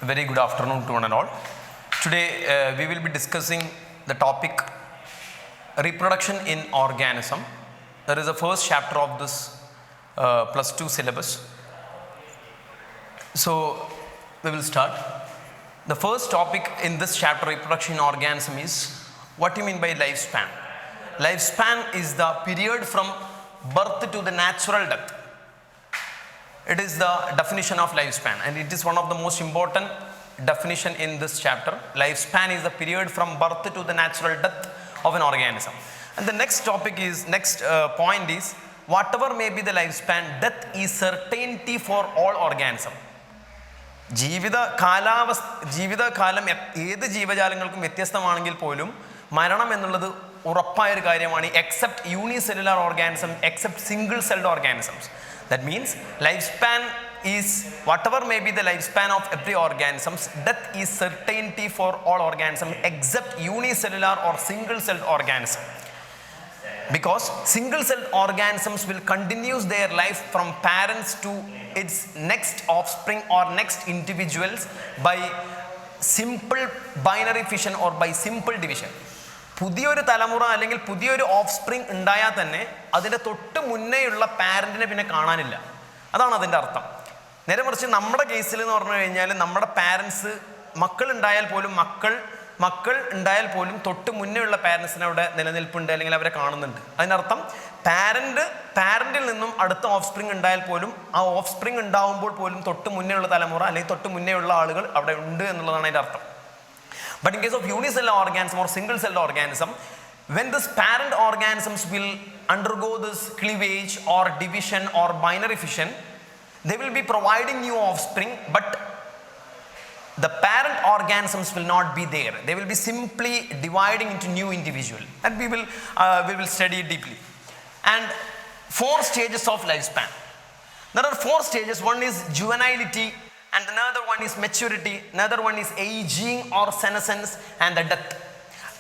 Very good afternoon to one and all. Today we will be discussing the topic reproduction in organism. That is the first chapter of this +2 syllabus. So we will start. The first topic in this chapter, reproduction in organism, is what do you mean by lifespan? Lifespan is the period from birth to the natural death. It is the definition of lifespan, and it is one of the most important definition in this chapter. Lifespan is the period from birth to the natural death of an organism. And the next point is, whatever may be the lifespan, death is certainty for all organisms. ജീവിതകാലം ഏത് ജീവജാലങ്ങൾക്കും വ്യത്യസ്തമാണെങ്കിൽ പോലും മരണം എന്നുള്ളത് ഉറപ്പായ ഒരു കാര്യമാണ്, except unicellular organism, except single celled organisms. That means lifespan is whatever may be the lifespan of every organism, death is certainty for all organisms except unicellular or single celled organism. Because single celled organisms will continue their life from parents to its next offspring or next individuals by simple binary fission or by simple division. പുതിയൊരു തലമുറ അല്ലെങ്കിൽ പുതിയൊരു of spring ഉണ്ടായാൽ തന്നെ അതിൻ്റെ തൊട്ട് മുന്നേയുള്ള പാരൻറ്റിനെ പിന്നെ കാണാനില്ല. അതാണ് അതിൻ്റെ അർത്ഥം. നേരെ മറിച്ച് നമ്മുടെ കേസിൽ എന്ന് പറഞ്ഞു കഴിഞ്ഞാൽ നമ്മുടെ പാരൻസ് മക്കൾ ഉണ്ടായാൽ പോലും തൊട്ട് മുന്നേ ഉള്ള പാരൻസിന് അവിടെ നിലനിൽപ്പുണ്ട് അല്ലെങ്കിൽ അവരെ കാണുന്നുണ്ട്. അതിനർത്ഥം പാരൻറ്റിൽ നിന്നും അടുത്ത ഓഫ് സ്പ്രിങ് ഉണ്ടായാൽ പോലും ആ ഓഫ് സ്പ്രിങ് ഉണ്ടാവുമ്പോൾ പോലും തൊട്ട് മുന്നേ ഉള്ള തലമുറ അല്ലെങ്കിൽ തൊട്ട് മുന്നേ ഉള്ള ആളുകൾ അവിടെ ഉണ്ട് എന്നുള്ളതാണ് അതിൻ്റെ അർത്ഥം. But in case of unicellular organism or single celled organism, when this parent organisms will undergo this cleavage or division or binary fission, they will be providing new offspring, but the parent organisms will not be there. They will be simply dividing into new individual, and we will study it deeply. And 4 stages of lifespan. There are 4 stages. One is juvenility, and another one is maturity, another one is aging or senescence, and the death.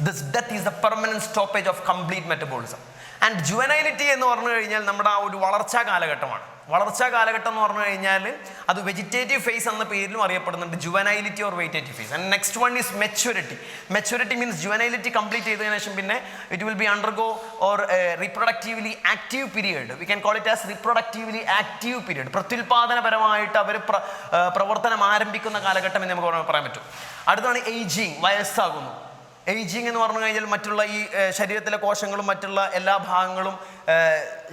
This death is the permanent stoppage of complete metabolism. And juvenility എന്ന് പറഞ്ഞു കഴിഞ്ഞാൽ നമ്മുടെ ആ ഒരു വളർച്ചാ കാലഘട്ടമാണ്. വളർച്ചാ കാലഘട്ടം എന്ന് പറഞ്ഞു കഴിഞ്ഞാൽ അത് വെജിറ്റേറ്റീവ് ഫേസ് എന്ന പേരിലും അറിയപ്പെടുന്നുണ്ട്, juvenility or vegetative phase. And next one is maturity. Maturity means juvenility complete ചെയ്തതിനു ശേഷം പിന്നെ it will be undergo or reproductively active period. We can call it as reproductively active period. പ്രത്യുൽപാദനപരമായിട്ട് അവർ പ്രവർത്തനം ആരംഭിക്കുന്ന കാലഘട്ടം എന്ന് നമുക്ക് പറയാൻ പറ്റും. അടുത്താണ് ഏജിങ്, വയസ്സാകുന്നു. ഏജിങ് എന്ന് പറഞ്ഞു കഴിഞ്ഞാൽ മറ്റുള്ള ഈ ശരീരത്തിലെ കോശങ്ങളും മറ്റുള്ള എല്ലാ ഭാഗങ്ങളും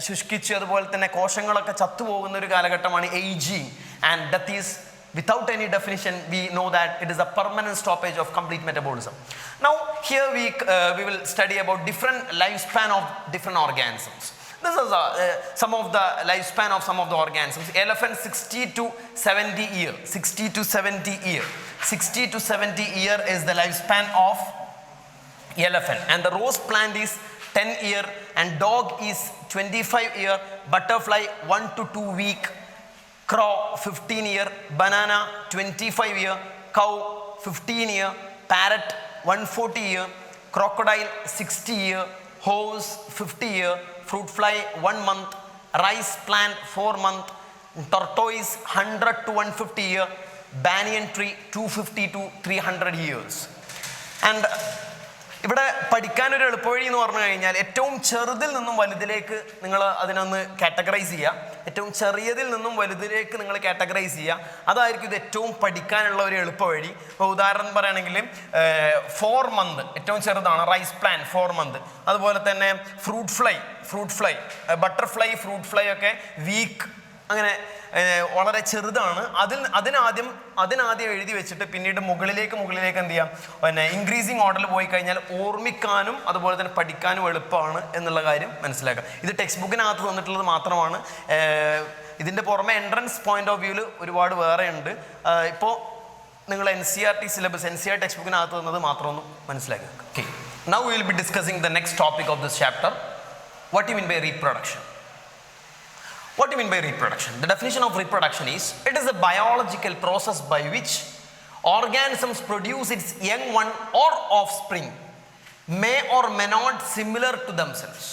ശുഷ്കിച്ച് അതുപോലെ തന്നെ കോശങ്ങളൊക്കെ ചത്തുപോകുന്ന ഒരു കാലഘട്ടമാണ് ageing. And death is without any definition, we know that it is a permanent stoppage of complete metabolism. Now here we will study about different lifespan of different organisms. This is some of the lifespan of some of the organisms. Elephant 60 to 70 year. 60 to 70 year. 60 to 70 year is the lifespan of elephant. And the rose plant is 10 year, and dog is 25 year, butterfly 1 to 2 week, crow 15 year, banana 25 year, cow 15 year, parrot 140 year, crocodile 60 year, horse 50 year, fruit fly 1 month, rice plant 4 month, tortoise 100 to 150 year, banyan tree 250 to 300 years. And ഇവിടെ പഠിക്കാനൊരു എളുപ്പവഴി എന്ന് പറഞ്ഞു കഴിഞ്ഞാൽ ഏറ്റവും ചെറുതിൽ നിന്നും വലുതിലേക്ക് നിങ്ങൾ അതിനൊന്ന് categorise ചെയ്യുക. ഏറ്റവും ചെറിയതിൽ നിന്നും വലുതിലേക്ക് നിങ്ങൾ കാറ്റഗറൈസ് ചെയ്യുക. അതായിരിക്കും ഇത് ഏറ്റവും പഠിക്കാനുള്ള ഒരു എളുപ്പവഴി. ഇപ്പോൾ ഉദാഹരണം പറയുകയാണെങ്കിൽ 4 month ഏറ്റവും ചെറുതാണ്, റൈസ് പ്ലാൻ 4 month. അതുപോലെ തന്നെ fruit fly butterfly fruit fly ഒക്കെ വീക്ക്, അങ്ങനെ വളരെ ചെറുതാണ്. അതിനാദ്യം എഴുതി വെച്ചിട്ട് പിന്നീട് മുകളിലേക്ക് എന്ത് ചെയ്യാം, പിന്നെ ഇൻക്രീസിങ് ഓർഡറിൽ പോയി കഴിഞ്ഞാൽ ഓർമ്മിക്കാനും അതുപോലെ തന്നെ പഠിക്കാനും എളുപ്പമാണ് എന്നുള്ള കാര്യം മനസ്സിലാക്കുക. ഇത് ടെക്സ്റ്റ് ബുക്കിനകത്ത് തന്നിട്ടുള്ളത് മാത്രമാണ്. ഇതിൻ്റെ പുറമെ എൻട്രൻസ് പോയിന്റ് ഓഫ് വ്യൂവിൽ ഒരുപാട് വേറെ ഉണ്ട്. ഇപ്പോൾ നിങ്ങൾ NCERT സിലബസ് NCERT ടെക്സ്റ്റ് ബുക്കിനകത്ത് തന്നത് മാത്രം ഒന്ന് മനസ്സിലാക്കുക. Okay, now we will be discussing the next topic of this chapter. What you mean by reproduction? What do you mean by reproduction? The definition of reproduction is, it is a biological process by which organisms produce its young one or offspring, may or may not similar to themselves.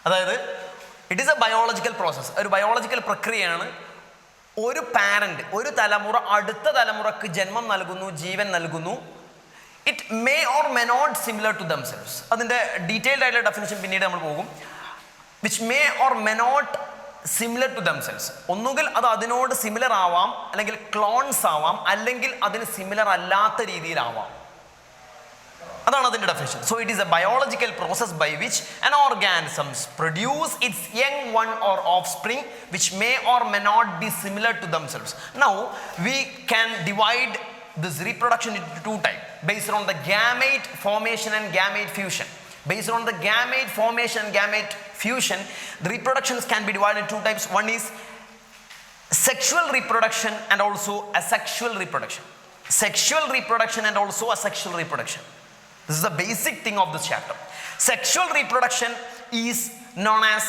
അതായത് it is a biological process, ഒരു biological പ്രക്രിയയാണ്. ഒരു parent, ഒരു തലമുറ അടുത്ത തലമുറക്ക് ജന്മം നൽകുന്നു, ജീവൻ നൽകുന്നു. It may or may not similar to themselves. അതിൻ്റെ ഡീറ്റെയിൽഡ് ആയിട്ടുള്ള ഡെഫിനിഷൻ പിന്നീട് നമ്മൾ പോകും. Which may or may not similar to themselves. ഒന്നുകിൽ അത് അതിനോട് സിമിലർ ആവാം, അല്ലെങ്കിൽ ക്ലോൺസ് ആവാം, അല്ലെങ്കിൽ അതിന് സിമിലർ അല്ലാത്ത രീതിയിലാവാം. അതാണ് അതിൻ്റെ definition. So it is a biological process by which an organisms produce its young one or offspring which may or may not be similar to themselves. Now we can divide this reproduction into two types based on the gamete formation and gamete fusion. Based on the gamete formation and gamete fusion, the reproductions can be divided into two types. One is sexual reproduction and also asexual reproduction. Sexual reproduction and also asexual reproduction. This is the basic thing of this chapter. Sexual reproduction is known as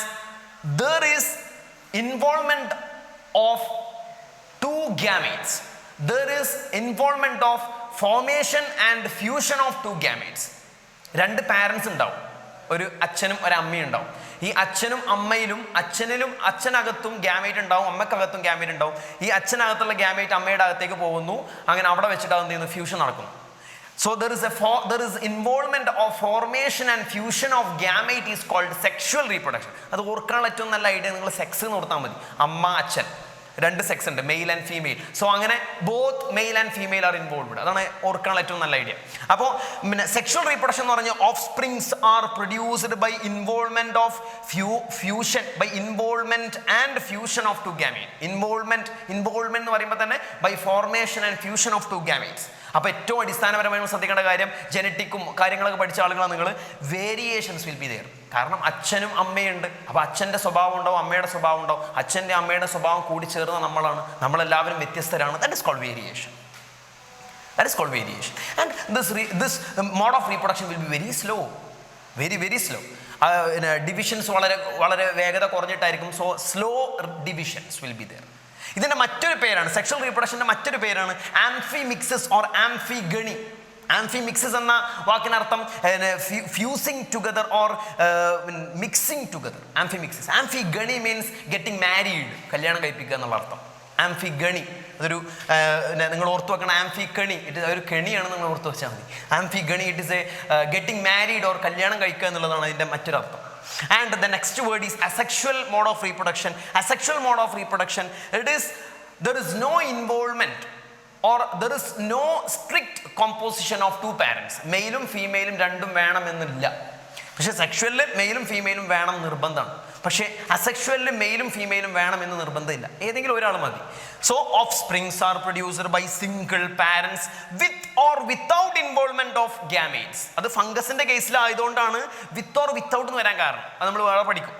there is involvement of two gametes. There is involvement of formation and fusion of two gametes. രണ്ട് parents ഉണ്ടാവും, ഒരു അച്ഛനും ഒരു അമ്മയും ഉണ്ടാവും. ഈ അച്ഛനും അമ്മയിലും അച്ഛനകത്തും gamete ഉണ്ടാവും, അമ്മക്കകത്തും ഗ്യാമേറ്റ് ഉണ്ടാവും. ഈ അച്ഛനകത്തുള്ള ഗ്യാമേറ്റ് അമ്മയുടെ അകത്തേക്ക് പോകുന്നു, അങ്ങനെ അവിടെ വെച്ചിട്ട് എന്ത് ചെയ്യുന്നു, ഫ്യൂഷൻ നടക്കുന്നു. So there is involvement of formation and fusion of gamete is called sexual reproduction. അത് ഓർക്കാനുള്ള ഏറ്റവും നല്ല ഐഡിയ നിങ്ങൾ സെക്സ് എന്ന് ഓർത്താൽ മതി. അമ്മ അച്ഛൻ രണ്ട് സെക്സ് ഉണ്ട്, മെയിൽ ആൻഡ് ഫീമെയിൽ. സോ അങ്ങനെ both mail and female R involved. അതാണ് ഓർക്കാനുള്ള ഏറ്റവും നല്ല ഐഡിയ. അപ്പോൾ പിന്നെ സെക്ഷൽ റീപ്രൊഡക്ഷൻ എന്ന് പറഞ്ഞാൽ offsprings are produced by involvement of fusion, by involvement and fusion of two gamete. Involvement എന്ന് പറയുമ്പോൾ തന്നെ by formation and fusion of two gametes. അപ്പോൾ ഏറ്റവും അടിസ്ഥാനപരമായി ശ്രദ്ധിക്കേണ്ട കാര്യം, ജനറ്റിക്കും കാര്യങ്ങളൊക്കെ പഠിച്ച ആളുകളാണ് നിങ്ങൾ, വേരിയേഷൻസ് വിൽ ബി ദെയർ. കാരണം അച്ഛനും അമ്മയുണ്ട്, അപ്പോൾ അച്ഛൻ്റെ സ്വഭാവം ഉണ്ടാവും, അമ്മയുടെ സ്വഭാവം ഉണ്ടാവും. അച്ഛൻ്റെ അമ്മയുടെ സ്വഭാവം കൂടി ചേർന്ന നമ്മളെല്ലാവരും വ്യത്യസ്തരാണ്. That is called variation. And this mode of reproduction will be very slow, very slow. Divisions വളരെ വേഗത കുറഞ്ഞിട്ടായിരിക്കും. So slow divisions will be there. ഇതിൻ്റെ മറ്റൊരു പേരാണ്, സെക്ഷൽ റീപ്രൊഡക്ഷൻ്റെ മറ്റൊരു പേരാണ് ആംഫിമിക്സിസ് ഓർ ആംഫിഗണി. ആംഫിമിക്സിസ് എന്ന വാക്കിനർത്ഥം fusing together or mixing together. Amphimixis. Amphigony means getting married, കല്യാണം കഴിപ്പിക്കുക എന്നുള്ള അർത്ഥം. ആംഫിഗണി അതൊരു നിങ്ങൾ ഓർത്തു വെക്കണം. ആംഫിഗണി ഒരു കെണിയാണ്, നിങ്ങൾ ഓർത്തു വെച്ചാൽ മതി. Amphigony it is a getting married or കല്യാണം കഴിക്കുക എന്നുള്ളതാണ് അതിൻ്റെ മറ്റൊരു അർത്ഥം. And the next word is asexual mode of reproduction. Asexual mode of reproduction, there is no involvement or there is no strict composition of two parents. മെയിലും ഫീമെയിലും രണ്ടും വേണമെന്നില്ല. പക്ഷേ സെക്ഷുവലിൽ മെയിലും ഫീമെയിലും വേണം നിർബന്ധമാണ്. പക്ഷേ അസെക്ഷുവലിൽ മെയിലും ഫീമെയിലും വേണമെന്ന് നിർബന്ധമില്ല, ഏതെങ്കിലും ഒരാൾ മതി. So offsprings are produced by single parents with or without involvement of gametes. അത് ഫംഗസിന്റെ കേസിലായതുകൊണ്ടാണ് വിത്ത് ഓർ വിത്തൗട്ട് എന്ന് വരാൻ കാരണം. അത് നമ്മൾ വേറെ പഠിക്കും.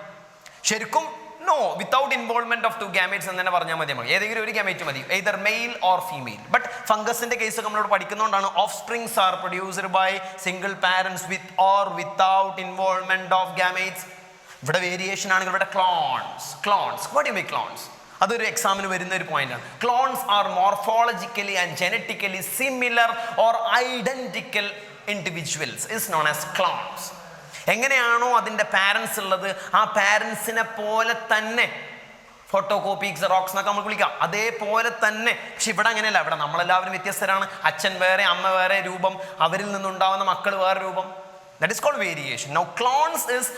ശരിക്കും no, without involvement of two gametes എന്ന് തന്നെ പറഞ്ഞാൽ മതി. ഏതെങ്കിലും ഒരു ഗാമേറ്റ് മതി, either male or female. But ഫംഗസിന്റെ കേസ് നമ്മളോട് പഠിക്കുന്നതുകൊണ്ടാണ് offsprings are produced by single parents with or without involvement of gametes. ഇവിടെ വേരിയേഷൻ ആണെങ്കിൽ ഇവിടെ clones. What you mean clones? അതൊരു എക്സാമിന് വരുന്ന ഒരു പോയിന്റാണ്. Clones are morphologically and genetically similar or identical individuals is known as clones. എങ്ങനെയാണോ അതിൻ്റെ പാരൻസ് ഉള്ളത്, ആ പാരൻസിനെ പോലെ തന്നെ, ഫോട്ടോ കോപ്പി റോക്സ് എന്നൊക്കെ നമ്മൾ വിളിക്കാം, അതേപോലെ തന്നെ. പക്ഷെ ഇവിടെ അങ്ങനെയല്ല. ഇവിടെ നമ്മളെല്ലാവരും വ്യത്യസ്തരാണ്. അച്ഛൻ വേറെ, അമ്മ വേറെ രൂപം, അവരിൽ നിന്നുണ്ടാവുന്ന മക്കൾ വേറെ രൂപം. That is called variation. Now clones is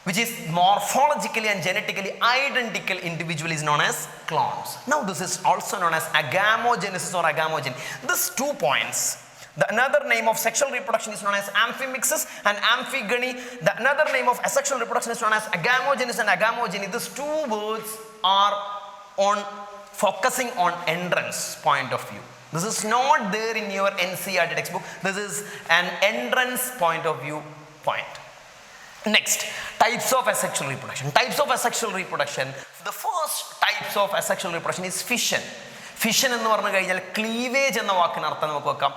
which is morphologically and genetically identical individual is known as clones. Now this is also known as agamogenesis or agamogeny. These 2 points. The another name of sexual reproduction is known as amphimixis and amphigony. The another name of asexual reproduction is known as agamogenesis and agamogeny. These 2 words are focusing on entrance point of view. This is not there in your NCERT textbook. This is an entrance point of view point. Next, types of asexual reproduction. The first types of asexual reproduction is fission. Fission എന്ന് പറഞ്ഞു കഴിഞ്ഞാൽ cleavage എന്ന വാക്കിന് അർത്ഥം നമുക്ക് വെക്കാം.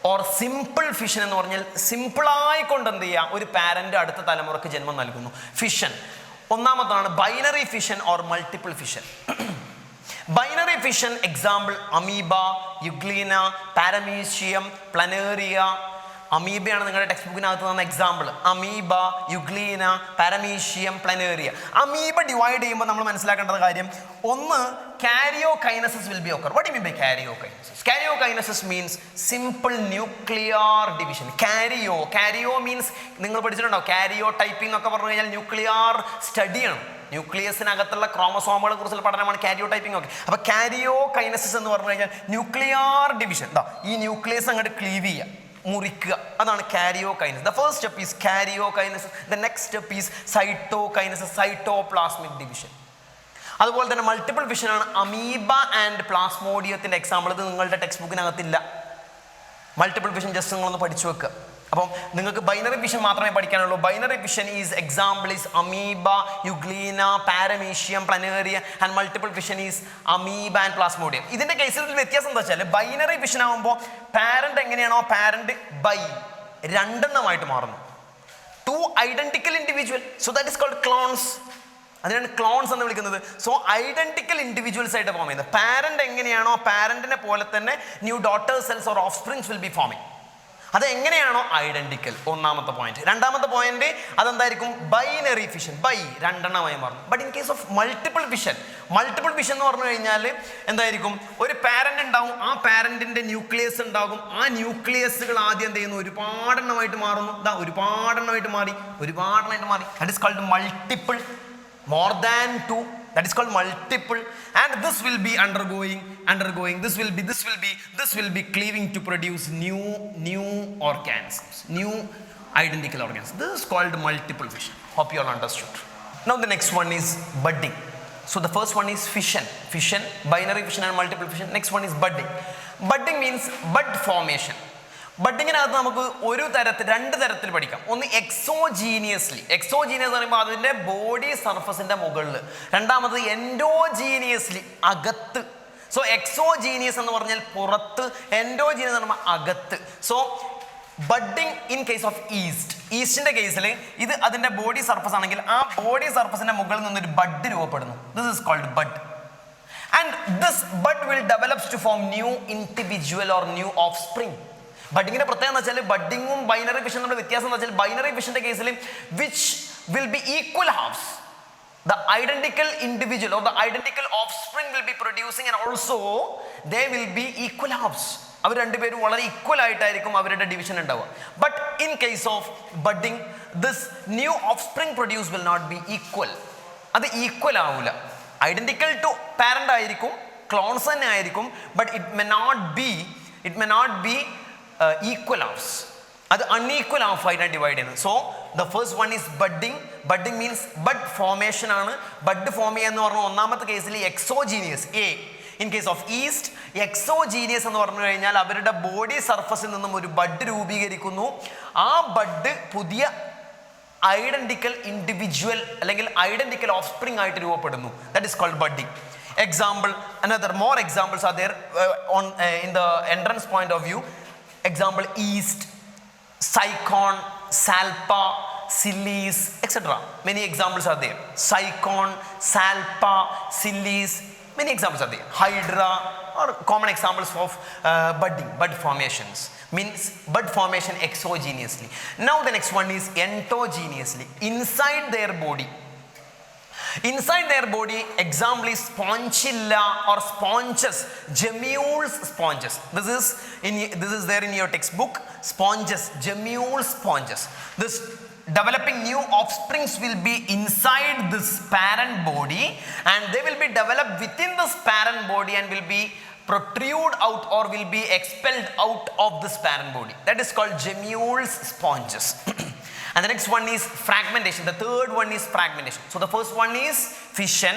Or simple fission എന്ന് പറഞ്ഞാൽ സിമ്പിളായി കൊണ്ട് എന്ത് ചെയ്യുക, ഒരു പാരന്റ് അടുത്ത തലമുറക്ക് ജന്മം നൽകുന്നു. ഫിഷൻ ഒന്നാമതാണ് binary fission or multiple fission. Binary fission example amoeba, euglena, paramecium, planaria, അമീബയാണ് നിങ്ങളുടെ ടെക്സ്റ്റ് ബുക്കിനകത്ത് തന്ന example. Amoeba, euglena, paramecium, planaria. Amoeba divide ചെയ്യുമ്പോൾ നമ്മൾ മനസ്സിലാക്കേണ്ട കാര്യം ഒന്ന്, karyokinesis will be occur. What do you mean by karyokinesis? Karyokinesis means simple nuclear division. Karyo means നിങ്ങൾ പഠിച്ചിട്ടുണ്ടോ കാരിയോ ടൈപ്പിംഗ് ഒക്കെ പറഞ്ഞു കഴിഞ്ഞാൽ ന്യൂക്ലിയർ സ്റ്റഡിയാണ്. ന്യൂക്ലിയസിനകത്തുള്ള ക്രോമസോമുകളെ കുറിച്ചുള്ള പഠനമാണ് കാരിയോ ടൈപ്പിംഗ് ഒക്കെ. അപ്പോൾ കാരിയോകൈനസിസ് എന്ന് പറഞ്ഞു കഴിഞ്ഞാൽ ന്യൂക്ലിയർ ഡിവിഷൻ. ഈ ന്യൂക്ലിയസ് അങ്ങോട്ട് ക്ലീവ് ചെയ്യുക, മുറിക്കുക, അതാണ് karyokinesis. The first step is karyokinesis. The next step is cytokinesis, cytoplasmic division. അതുപോലെ തന്നെ മൾട്ടിപ്പിൾ വിഷൻ ആണ് അമീബ ആൻഡ് പ്ലാസ്മോഡിയത്തിന്റെ എക്സാമ്പിൾ. ഇത് നിങ്ങളുടെ ടെക്സ്റ്റ് ബുക്കിനകത്തില്ല. മൾട്ടിപ്പിൾ വിഷൻ ജസ്റ്റ് നിങ്ങളൊന്ന് പഠിച്ചു വെക്കുക. അപ്പം നിങ്ങൾക്ക് ബൈനറി വിഷൻ മാത്രമേ പഠിക്കാനുള്ളൂ. Binary fission is example is amoeba, euglena, paramecium, planaria and multiple fission is amoeba and plasmodium. ഇതിന്റെ കേസിൽ വ്യത്യാസം എന്താ വെച്ചാൽ ബൈനറി വിഷൻ ആകുമ്പോൾ പാരന്റ് എങ്ങനെയാണോ പാരന്റ് ബൈ രണ്ടെണ്ണമായിട്ട് മാറുന്നു. 2 identical individual. So that is called clones. അതിനാണ് ക്ലോൺസ് എന്ന് വിളിക്കുന്നത്. സോ ഐഡന്റിക്കൽ ഇൻഡിവിജ്വൽസ് ആയിട്ട് ഫോം ചെയ്യുന്നത്. പാരന്റ് എങ്ങനെയാണോ പാരന്റിനെ പോലെ തന്നെ new daughter cells or offsprings will be forming. അത് എങ്ങനെയാണോ ഐഡന്റിക്കൽ, ഒന്നാമത്തെ പോയിന്റ്. രണ്ടാമത്തെ പോയിന്റ് അതെന്തായിരിക്കും? ബൈനറി ഫിഷൻ, ബൈ രണ്ടെണ്ണമായി മാറും. But in case of multiple fission എന്ന് പറഞ്ഞു കഴിഞ്ഞാൽ എന്തായിരിക്കും? ഒരു പാരന്റ് ഉണ്ടാവും, ആ പാരന്റിന്റെ ന്യൂക്ലിയസ് ഉണ്ടാകും. ആ ന്യൂക്ലിയസുകൾ ആദ്യം എന്ത് ചെയ്യുന്നു? ഒരുപാടെണ്ണമായിട്ട് മാറുന്നു. ഒരുപാടെണ്ണമായിട്ട് മാറി. That is called multiple. More than 2, that is called multiple, and this will be undergoing this will be cleaving to produce new organisms, new identical organisms. This is called multiple fission. Hope you all understood. Now the next one is budding. So the first one is fission, binary fission and multiple fission. Next one is budding. Budding means bud formation. ബഡിങ്ങിനകത്ത് നമുക്ക് രണ്ട് തരത്തിൽ പഠിക്കാം. ഒന്ന് എക്സോജീനിയസ്ലി എന്ന് പറയുമ്പോൾ അതിൻ്റെ body സർഫസിൻ്റെ മുകളിൽ. രണ്ടാമത് എൻഡോജീനിയസ്ലി, അകത്ത്. സോ എക്സോജീനിയസ് എന്ന് പറഞ്ഞാൽ പുറത്ത്, എൻഡോജീനിയസ് എന്ന് പറയുമ്പോൾ അകത്ത്. So budding in case of ഈസ്റ്റിന്റെ കേസിൽ ഇത് അതിൻ്റെ ബോഡി സർഫസ് ആണെങ്കിൽ ആ ബോഡി സർഫസിന്റെ മുകളിൽ നിന്നൊരു ബഡ് രൂപപ്പെടുന്നു. This is called bud. And this bud will develops to form new individual or new offspring. ബഡിങ്ങിന്റെ പ്രത്യേകത എന്ന് വെച്ചാൽ ബഡിങ്ങും ബൈനറി വിഷൻ തമ്മിലുള്ള വ്യത്യാസം എന്ന് വെച്ചാൽ ബൈനറി വിഷന്റെ കേസിൽ which will be equal halves. The identical individual or the identical offspring will be producing and also they will be equal halves. അവർ രണ്ടുപേരും വളരെ ഈക്വൽ ആയിട്ടായിരിക്കും അവരുടെ ഡിവിഷൻ ഉണ്ടാവുക. But in case of budding this new offspring produce will not be equal. അത് equal ആവില്ല. Identical to parent ആയിരിക്കും, clones തന്നെ ആയിരിക്കും, but it may not be equal halves. അത് അൺഈക്വൽ ഹാഫ് ആയിട്ടാണ് ഡിവൈഡ് ചെയ്യുന്നത്. So the first one is budding means bud formation ആണ്. Bud form ചെയ്യാന്ന് പറഞ്ഞാൽ ഒന്നാമത്തെ കേസിൽ exogenous in case of east. Exogenous എന്ന് പറഞ്ഞു കഴിഞ്ഞാൽ അവരുടെ ബോഡി സർഫസിൽ നിന്നും ഒരു ബഡ് രൂപീകരിക്കുന്നു. ആ ബഡ് പുതിയ ഐഡന്റിക്കൽ ഇൻഡിവിജ്വൽ അല്ലെങ്കിൽ ഐഡന്റിക്കൽ ഓഫ് സ്പ്രിങ് ആയിട്ട് രൂപപ്പെടുന്നു. That is called budding. More examples are there in the entrance point of view. Example, yeast, cycon, salpa, psyllis, etc. Many examples are there. Cycon, salpa, psyllis, many examples are there. Hydra are common examples of bud formations. Means bud formation exogenously. Now the next one is endogenously. Inside their body, example is sponchilla or sponges, gemmules sponges. This is there in your textbook. Sponges, gemmules sponges. This developing new offsprings will be inside this parent body, and they will be developed within this parent body and will be protrude out or will be expelled out of this parent body. That is called gemmules sponges. And the next one is fragmentation. The third one is fragmentation. So the first one is fission,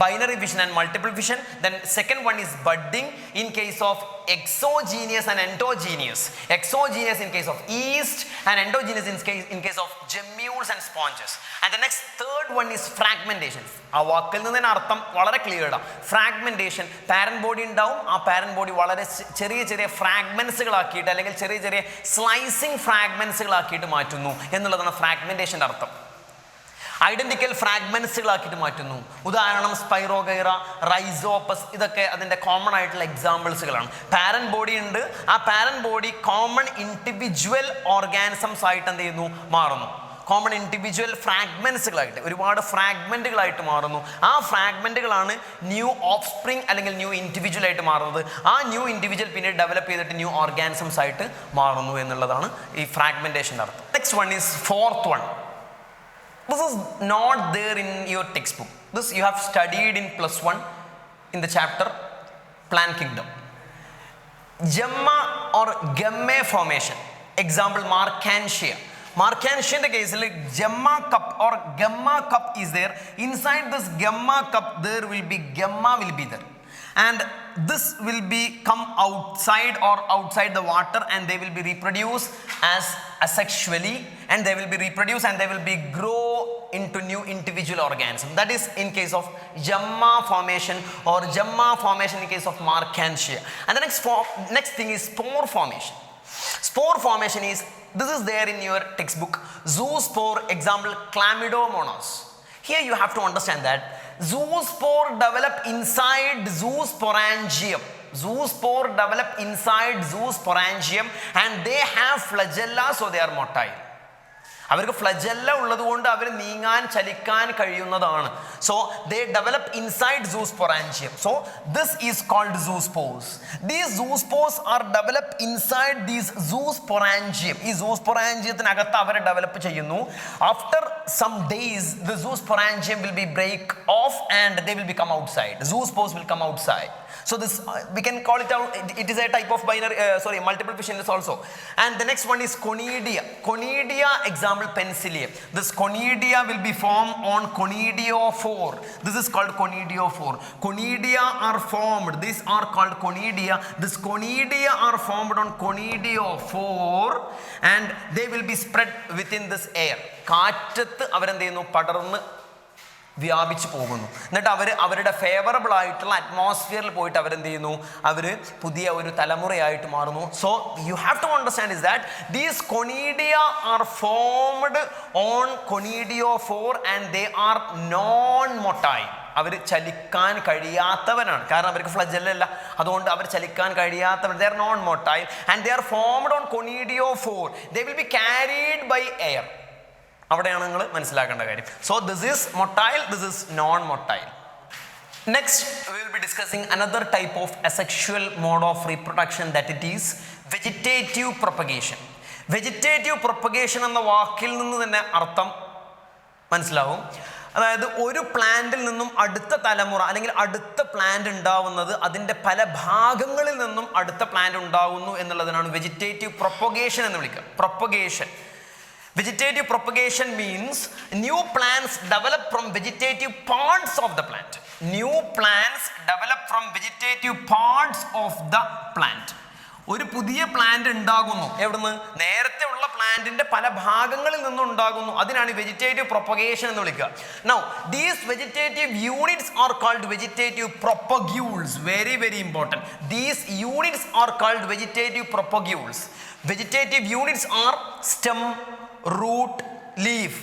binary fission and multiple fission. Then second one is budding in case of exogenous and endogenous. Exogenous in case of yeast and endogenous in case of gemmules and sponges. And the next third one is fragmentation. ആ വാക്കിൽ നിന്ന് തന്നെ അർത്ഥം വളരെ clear ആണ്. Fragmentation, parent body ഉണ്ടാവും, ആ parent body വളരെ ചെറിയ ഫ്രാഗ്മെന്റ്സുകളാക്കിയിട്ട് അല്ലെങ്കിൽ ചെറിയ സ്ലൈസിങ് ഫ്രാഗ്മെന്റ്സുകളാക്കിയിട്ട് മാറ്റുന്നു എന്നുള്ളതാണ് ഫ്രാഗ്മെന്റേഷൻ്റെ അർത്ഥം. ഐഡന്റിക്കൽ ഫ്രാഗ്മെന്റ്സുകളാക്കിയിട്ട് മാറ്റുന്നു. ഉദാഹരണം സ്പൈറോഗൈറ, റൈസോപ്പസ്, ഇതൊക്കെ അതിൻ്റെ കോമൺ ആയിട്ടുള്ള എക്സാമ്പിൾസുകളാണ്. പാരന്റ് ബോഡി ഉണ്ട്, ആ parent body common individual organisms ആയിട്ട് എന്ത് ചെയ്യുന്നു, മാറുന്നു. കോമൺ ഇൻഡിവിജ്വൽ ഫ്രാഗ്മെന്റ്സുകളായിട്ട്, ഒരുപാട് ഫ്രാഗ്മെന്റുകളായിട്ട് മാറുന്നു. ആ ഫ്രാഗ്മെന്റുകളാണ് ന്യൂ ഓഫ് സ്പ്രിങ് അല്ലെങ്കിൽ ന്യൂ ഇൻഡിവിജ്വൽ ആയിട്ട് മാറുന്നത്. ആ ന്യൂ ഇൻഡിവിജ്വൽ പിന്നീട് ഡെവലപ്പ് ചെയ്തിട്ട് ന്യൂ ഓർഗാനിസംസ് ആയിട്ട് മാറുന്നു എന്നുള്ളതാണ് ഈ ഫ്രാഗ്മെന്റേഷൻ്റെ അർത്ഥം. Next one is fourth one. This is not there in your textbook. This you have studied in +1 in the chapter Plant Kingdom. Gemma or gamme formation. Example Markantia. Markantia case like gemma cup or gamma cup is there. Inside this gamma cup there will be gamma will be there. And this will be come outside or outside the water and they will be reproduced as asexually and they will be reproduced and they will be grow into new individual organism. That is in case of gemma formation or gemma formation in case of Markantia. And the next thing is spore formation. Spore formation is, this is there in your textbook, zoospore, example Chlamydomonas. Here you have to understand that zoospore develop inside zoosporangium. Zoospore develop inside zoosporangium and they have flagella, so they are motile. അവർക്ക് ഫ്ലജെല്ല ഉള്ളത് കൊണ്ട് അവർ നീങ്ങാൻ ചലിക്കാൻ കഴിയുന്നതാണ്. So they develop inside zoosporangium. So this is called zoospores. These zoospores are develop inside these zoosporangium. ഈ സൂസ്പോറാൻജിയത്തിനകത്ത് അവർ develop ചെയ്യുന്നു. After some days the zoosporangium will be break off and they will become outside. Zoospores will come outside. So this we can call it out, it is a type of binary multiple fission is also. And the next one is conidia. Conidia, example Penicillium. This conidia will be formed on conidiophore. This is called conidiophore. Conidia are formed, these are called conidia. This conidia are formed on conidiophore and they will be spread within this air. കാറ്റത്ത് അവരെന്ത് ചെയ്യുന്നു, പടർന്ന് വ്യാപിച്ചു പോകുന്നു. എന്നിട്ട് അവരുടെ favourable ആയിട്ടുള്ള അറ്റ്മോസ്ഫിയറിൽ പോയിട്ട് അവരെന്ത് ചെയ്യുന്നു, അവർ പുതിയ ഒരു തലമുറയായിട്ട് മാറുന്നു. So you have to understand is that these conidia are formed on conidiophore and they are non motile. അവർ ചലിക്കാൻ കഴിയാത്തവരാണ്, കാരണം അവർക്ക് ഫ്ലജെല്ല ഇല്ല, അതുകൊണ്ട് അവർ ചലിക്കാൻ കഴിയാത്തവർ. They are non motile and they are formed on conidiophore. They will be carried by air. അവിടെയാണ് നിങ്ങൾ മനസ്സിലാക്കേണ്ട കാര്യം. So this is motile, this is non motile. Next we will be discussing another type of asexual mode of reproduction, that it is vegetative propagation. Vegetative propagation എന്ന വാക്കിൽ നിന്ന് തന്നെ അർത്ഥം മനസ്സിലാവും. അതായത് ഒരു പ്ലാന്റിൽ നിന്നും അടുത്ത തലമുറ അല്ലെങ്കിൽ അടുത്ത പ്ലാന്റ് ഉണ്ടാവുന്നത് അതിൻ്റെ പല ഭാഗങ്ങളിൽ നിന്നും അടുത്ത പ്ലാന്റ് ഉണ്ടാവുന്നു എന്നുള്ളതിനാണ് വെജിറ്റേറ്റീവ് പ്രൊപ്പഗേഷൻ എന്ന് വിളിക്കുക. Propagation. Vegetative propagation means new plants develop from vegetative parts of the plant. New plants develop from vegetative parts of the plant. ഒരു പുതിയ പ്ലാന്റ് ഉണ്ടാകുന്നു. എവിടുന്ന്? നേരത്തെ ഉള്ള പ്ലാന്റിന്റെ പല ഭാഗങ്ങളിൽ നിന്നും ഉണ്ടാകുന്നു. അതിനാണ് വെജിറ്റേറ്റീവ് പ്രൊപ്പഗേഷൻ എന്ന് വിളിക്കുക. Now these vegetative units are called vegetative propagules. Very very important. These units are called vegetative propagules. Vegetative units are stem, root, leaf.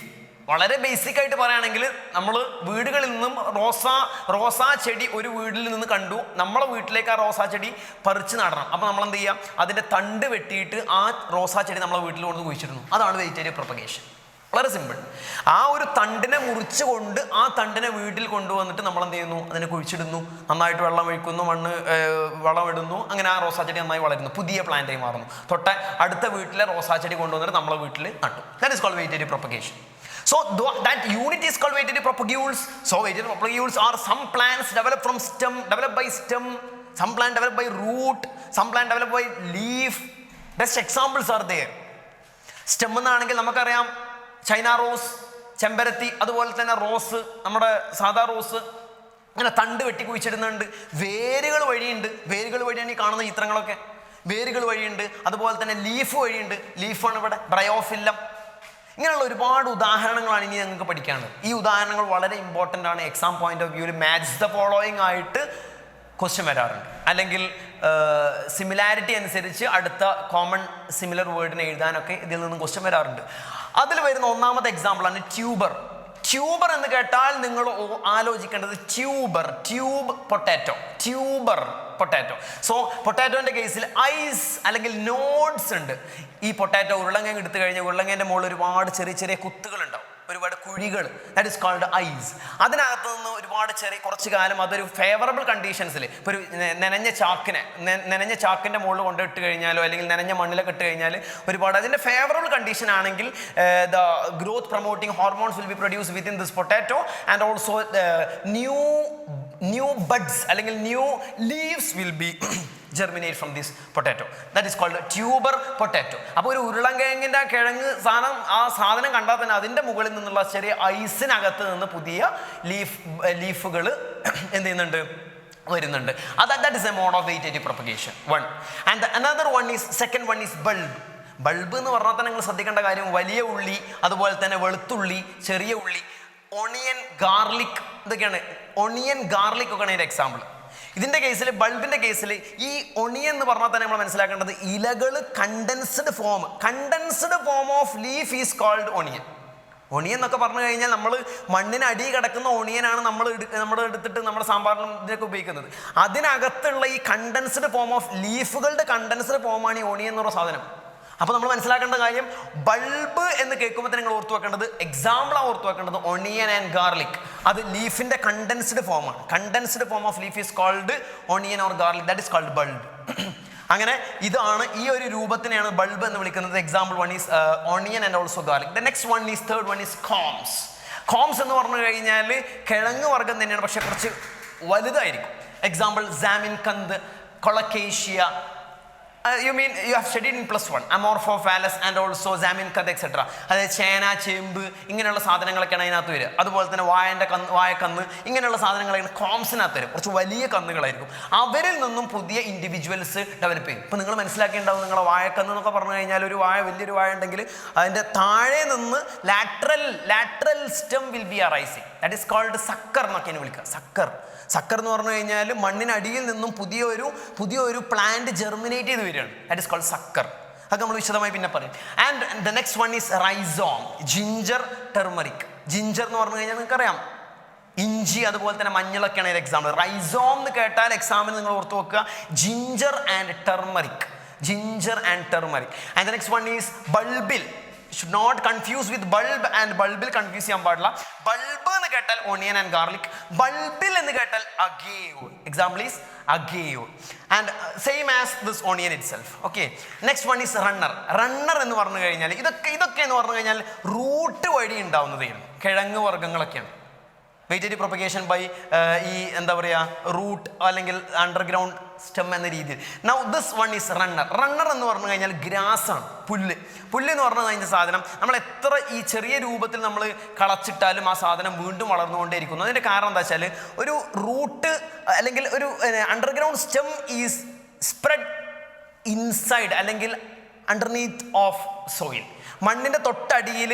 വളരെ ബേസിക് ആയിട്ട് പറയുകയാണെങ്കിൽ നമ്മൾ വീടുകളിൽ നിന്നും റോസാ ചെടി ഒരു വീട്ടിൽ നിന്ന് കണ്ടു, നമ്മളെ വീട്ടിലേക്ക് ആ റോസാ ചെടി പറിച്ച് നടണം. അപ്പോൾ നമ്മൾ എന്ത് ചെയ്യുക, അതിൻ്റെ തണ്ട് വെട്ടിയിട്ട് ആ റോസാ ചെടി നമ്മളെ വീട്ടിൽ കൊണ്ട് കുഴിച്ചിരുന്നു. അതാണ് വെജിറ്റേറ്റീവ് പ്രൊപ്പഗേഷൻ. വളരെ സിമ്പിൾ. ആ ഒരു തണ്ടിനെ മുറിച്ചുകൊണ്ട് ആ തണ്ടിനെ വീട്ടിൽ കൊണ്ടുവന്നിട്ട് നമ്മൾ എന്ത് ചെയ്യുന്നു, അതിനെ കുഴിച്ചിടുന്നു, നന്നായിട്ട് വെള്ളം ഒഴിക്കുന്നു, വളമിടുന്നു, അങ്ങനെ ആ റോസാ ചെടി നന്നായി വളരുന്നു, പുതിയ പ്ലാന്റായി മാറുന്നു. തൊട്ട് അടുത്ത വീട്ടിലെ റോസാ ചെടി കൊണ്ടുവന്നിട്ട് നമ്മളെ വീട്ടിൽ നട്ടു. That is called vegetative propagation. So that unit is called vegetative propagules. So vegetative propagules are some plants developed from stem, developed by stem, some plant developed by root, some plant developed by leaf. Best examples are there. Stem എന്നാണെങ്കിൽ നമുക്കറിയാം China rose, ചെമ്പരത്തി, അതുപോലെ തന്നെ rose, നമ്മുടെ സാധാ rose, അങ്ങനെ തണ്ട് വെട്ടി കുഴിച്ചിടുന്നുണ്ട്. വേരുകൾ വഴിയുണ്ട്. വേരുകൾ വഴിയാണ് ഈ കാണുന്ന ചിത്രങ്ങളൊക്കെ. വേരുകൾ വഴിയുണ്ട്. അതുപോലെ തന്നെ ലീഫ് വഴിയുണ്ട്. ലീഫാണ് ഇവിടെ, ബ്രയോഫില്ലം. ഇങ്ങനെയുള്ള ഒരുപാട് ഉദാഹരണങ്ങളാണ് ഇനി ഞങ്ങൾക്ക് പഠിക്കാനുള്ളത്. ഈ ഉദാഹരണങ്ങൾ വളരെ ഇമ്പോർട്ടൻ്റ് ആണ്. എക്സാം പോയിന്റ് ഓഫ് വ്യൂവിൽ മാച്ച് ദ ഫോളോയിങ് ആയിട്ട് ക്വസ്റ്റ്യൻ വരാറുണ്ട്. അല്ലെങ്കിൽ സിമിലാരിറ്റി അനുസരിച്ച് അടുത്ത കോമൺ സിമിലർ വേർഡിനെ എഴുതാനൊക്കെ ഇതിൽ നിന്നും ക്വസ്റ്റ്യൻ വരാറുണ്ട്. അതിൽ വരുന്ന ഒന്നാമത്തെ എക്സാമ്പിളാണ് ട്യൂബർ. ട്യൂബർ എന്ന് കേട്ടാൽ നിങ്ങൾ ആലോചിക്കേണ്ടത് tube potato, tuber potato. So പൊട്ടാറ്റോന്റെ കേസിൽ ഐസ് അല്ലെങ്കിൽ നോഡ്സ് ഉണ്ട്. ഈ പൊട്ടാറ്റോ ഉരുളങ്ങ എടുത്തു കഴിഞ്ഞാൽ ഉരുളങ്ങേന്റെ മുകളിൽ ഒരുപാട് ചെറിയ ചെറിയ കുത്തുകൾ ഉണ്ടാവും, ഒരുപാട് കുഴികൾ. That is called eyes. അതിനകത്ത് നിന്ന് ഒരുപാട് കുറച്ച് കാലം അതൊരു ഫേവറബിൾ കണ്ടീഷൻസിൽ, ഇപ്പോൾ ഒരു നനഞ്ഞ ചാക്കിൻ്റെ മുകളിൽ കൊണ്ടിട്ട് കഴിഞ്ഞാലോ അല്ലെങ്കിൽ നനഞ്ഞ മണ്ണിലൊക്കെ ഇട്ട് കഴിഞ്ഞാൽ ഒരുപാട് അതിൻ്റെ ഫേവറബിൾ കണ്ടീഷൻ ആണെങ്കിൽ the growth promoting hormones will be produce within this potato and also new buds അല്ലെങ്കിൽ new leaves will be germinate from this potato. That is called tuber potato. അപ്പോൾ ഒരു ഉരുളൻകിഴങ്ങിൻ്റെ കിഴങ്ങ് സാധനം കണ്ടാൽ തന്നെ അതിൻ്റെ മുകളിൽ നിന്നുള്ള ചെറിയ ഐസിനകത്ത് നിന്ന് പുതിയ ലീഫുകൾ എന്ത് ചെയ്യുന്നുണ്ട്, വരുന്നുണ്ട്. That is a mode of vegetative propagation. One. And another one is, second one is bulb. Bulb എന്ന് പറഞ്ഞാൽ തന്നെ നിങ്ങൾ ശ്രദ്ധിക്കേണ്ട കാര്യം വലിയ ഉള്ളി, അതുപോലെ തന്നെ വെളുത്തുള്ളി, ചെറിയ ഉള്ളി, ഒണിയൻ, ഗാർലിക്, ഇതൊക്കെയാണ്. ഒണിയൻ, ഗാർലിക് ഒക്കെയാണ് ഇതിൻ്റെ എക്സാമ്പിൾ. ഇതിൻ്റെ കേസിൽ, ബൾബിൻ്റെ കേസിൽ ഈ ഒണിയൻ എന്ന് പറഞ്ഞാൽ തന്നെ നമ്മൾ മനസ്സിലാക്കേണ്ടത് ഇലകൾ condensed form of leaf is called onion. Onion എന്നൊക്കെ പറഞ്ഞു കഴിഞ്ഞാൽ നമ്മൾ മണ്ണിന് അടി കിടക്കുന്ന ഒണിയനാണ് നമ്മൾ എടുത്തിട്ട് നമ്മുടെ സാമ്പാറിനും ഇതിനൊക്കെ ഉപയോഗിക്കുന്നത്. അതിനകത്തുള്ള ഈ കണ്ടൻസ്ഡ് ഫോം ഓഫ് ലീഫുകളുടെ കണ്ടൻസ്ഡ് ഫോമാണ് ഈ ഒണിയൻ എന്ന് പറയുന്ന സാധനം. അപ്പോൾ നമ്മൾ മനസ്സിലാക്കേണ്ട കാര്യം, ബൾബ് എന്ന് കേൾക്കുമ്പോൾ നിങ്ങൾ ഓർത്തു വെക്കേണ്ടത്, എക്സാമ്പിളാണ് ഓർത്തു വെക്കേണ്ടത് ഒണിയൻ ആൻഡ് ഗാർലിക്. അത് ലീഫിൻ്റെ കണ്ടൻസ്ഡ് ഫോമാണ്. Condensed form of leaf is called onion or garlic. That is called bulb. അങ്ങനെ ഇതാണ്, ഈ ഒരു രൂപത്തിനെയാണ് ബൾബ് എന്ന് വിളിക്കുന്നത്. Example one is onion and also garlic. The next one is, third one is corms. Corms എന്ന് പറഞ്ഞു കഴിഞ്ഞാൽ കിഴങ്ങ് വർഗ്ഗം തന്നെയാണ്, പക്ഷെ കുറച്ച് വലുതായിരിക്കും. എക്സാമ്പിൾ സാമിൻ കന്ത്, colocasia. You have studied in +1 amorphophallus and also zaminthus etc. അതായത് ചേന, ചേമ്പ്, ഇങ്ങനെയുള്ള സാധനങ്ങളൊക്കെയാണ് അതിനകത്ത് വരിക. അതുപോലെ തന്നെ വായക്കന്ന്, ഇങ്ങനെയുള്ള സാധനങ്ങളൊക്കെ കോംസിനകത്ത് വരും. കുറച്ച് വലിയ കന്നുകളായിരിക്കും. അവരിൽ നിന്നും പുതിയ ഇൻഡിവിജ്വൽസ് ഡെവലപ്പ് ചെയ്യും. ഇപ്പോൾ നിങ്ങൾ മനസ്സിലാക്കിയിട്ടുണ്ടാവും, നിങ്ങളെ വായക്കന്ന് എന്നൊക്കെ പറഞ്ഞു കഴിഞ്ഞാൽ ഒരു വലിയൊരു വായ ഉണ്ടെങ്കിൽ അതിൻ്റെ താഴെ നിന്ന് lateral stem will be arising. That is called sucker എന്നൊക്കെയാണ് വിളിക്കുക. സക്കർ എന്ന് പറഞ്ഞു കഴിഞ്ഞാൽ മണ്ണിനടിയിൽ നിന്നും പുതിയ ഒരു പ്ലാന്റ് ജെർമിനേറ്റ് ചെയ്ത് വരികയാണ്. That is called sucker. അതൊക്കെ നമ്മൾ വിശദമായി പിന്നെ പറയും. And the next one is rhizome, ginger, turmeric. Ginger എന്ന് പറഞ്ഞു കഴിഞ്ഞാൽ നിങ്ങൾക്കറിയാം, ഇഞ്ചി, അതുപോലെ തന്നെ മഞ്ഞളൊക്കെയാണ് ഒരു എക്സാമ്പിൾ. റൈസോം എന്ന് കേട്ടാൽ എക്സാമിന് നിങ്ങൾ ഓർത്ത് വെക്കുക, ginger and turmeric. And the next one is bulbil. should not confuse with bulb and bulbil confuse ചെയ്യാൻ പാടില്ല. ബൾബ് എന്ന് കേട്ടാൽ ഒണിയൻ ആൻഡ് ഗാർലിക്, ബൾബിൽ എന്ന് കേട്ടാൽ agave. Example is agave and same as this onion itself. Okay, next one is runner എന്ന് പറഞ്ഞു കഴിഞ്ഞാൽ ഇതൊക്കെ എന്ന് പറഞ്ഞു കഴിഞ്ഞാൽ റൂട്ട് വഴി ഉണ്ടാവുന്നതാണ്, കിഴങ്ങ് വർഗ്ഗങ്ങളൊക്കെയാണ്. വെജിറ്റേറ്റീവ് പ്രൊപ്പഗേഷൻ ബൈ ഈ എന്താ പറയുക, റൂട്ട് അല്ലെങ്കിൽ അണ്ടർഗ്രൗണ്ട് സ്റ്റെം എന്ന രീതിയിൽ. Now this one is runner എന്ന് പറഞ്ഞു കഴിഞ്ഞാൽ ഗ്രാസ് ആണ്, പുല്ല് എന്ന് പറഞ്ഞു കഴിഞ്ഞ സാധനം നമ്മൾ എത്ര ഈ ചെറിയ രൂപത്തിൽ നമ്മൾ കളച്ചിട്ടാലും ആ സാധനം വീണ്ടും വളർന്നുകൊണ്ടേയിരിക്കുന്നു. അതിൻ്റെ കാരണം എന്താ വെച്ചാൽ, ഒരു റൂട്ട് അല്ലെങ്കിൽ ഒരു underground stem is spread inside അല്ലെങ്കിൽ അണ്ടർനീത്ത് ഓഫ് സോയിൽ. മണ്ണിൻ്റെ തൊട്ടടിയിൽ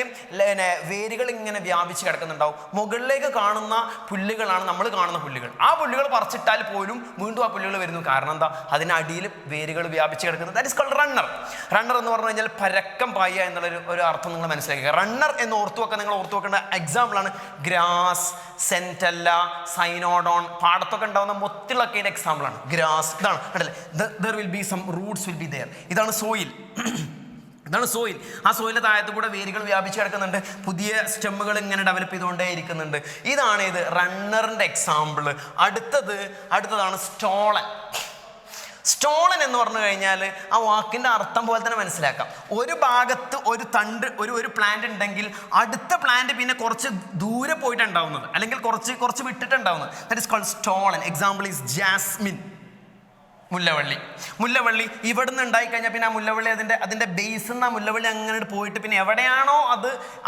വേരുകൾ ഇങ്ങനെ വ്യാപിച്ച് കിടക്കുന്നുണ്ടാവും. മുകളിലേക്ക് കാണുന്ന പുല്ലുകളാണ് നമ്മൾ കാണുന്ന പുല്ലുകൾ. ആ പുല്ലുകൾ പറിച്ചിട്ടാൽ പോലും വീണ്ടും ആ പുല്ലുകൾ വരുന്നു. കാരണം എന്താ, അതിനടിയിൽ വേരുകൾ വ്യാപിച്ച് കിടക്കുന്നത്. ദാറ്റ് ഇസ് കോൾഡ് റണ്ണർ എന്ന് പറഞ്ഞു കഴിഞ്ഞാൽ പരക്കം പായ എന്നുള്ളൊരു അർത്ഥം നിങ്ങൾ മനസ്സിലാക്കുക. റണ്ണർ എന്ന് നിങ്ങൾ ഓർത്തു വെക്കേണ്ട എക്സാമ്പിളാണ് ഗ്രാസ്, സെൻറ്റല്ല, സൈനോഡോൺ. പാടത്തൊക്കെ ഉണ്ടാകുന്ന മൊത്തിലൊക്കെ എക്സാമ്പിളാണ് ഗ്രാസ്. ഇതാണ് കണ്ടല്ലേ, there will be some roots will be there. ഇതാണ് സോയിൽ. ആ സോയിലിൻ്റെ താഴത്ത് കൂടെ വേരുകൾ വ്യാപിച്ച് കിടക്കുന്നുണ്ട്, പുതിയ സ്റ്റെമ്മുകൾ ഇങ്ങനെ ഡെവലപ്പ് ചെയ്തുകൊണ്ടേ ഇരിക്കുന്നുണ്ട്. ഇതാണ് ഇത് റണ്ണറിൻ്റെ എക്സാമ്പിൾ. അടുത്തതാണ് സ്റ്റോളൻ എന്ന് പറഞ്ഞു കഴിഞ്ഞാൽ ആ വാക്കിൻ്റെ അർത്ഥം പോലെ തന്നെ മനസ്സിലാക്കാം. ഒരു ഭാഗത്ത് ഒരു തണ്ട് ഒരു പ്ലാന്റ് ഉണ്ടെങ്കിൽ അടുത്ത പ്ലാന്റ് പിന്നെ കുറച്ച് ദൂരെ പോയിട്ടുണ്ടാവുന്നത്, അല്ലെങ്കിൽ കുറച്ച് വിട്ടിട്ടുണ്ടാവുന്നത്. That is called stolon. Example is jasmine, മുല്ലവള്ളി. ഇവിടുന്ന് ഉണ്ടായിക്കഴിഞ്ഞാൽ പിന്നെ ആ മുല്ലവള്ളി അതിൻ്റെ ബേസിൽ നിന്ന് ആ മുല്ലവള്ളി അങ്ങനെ പോയിട്ട് പിന്നെ എവിടെയാണോ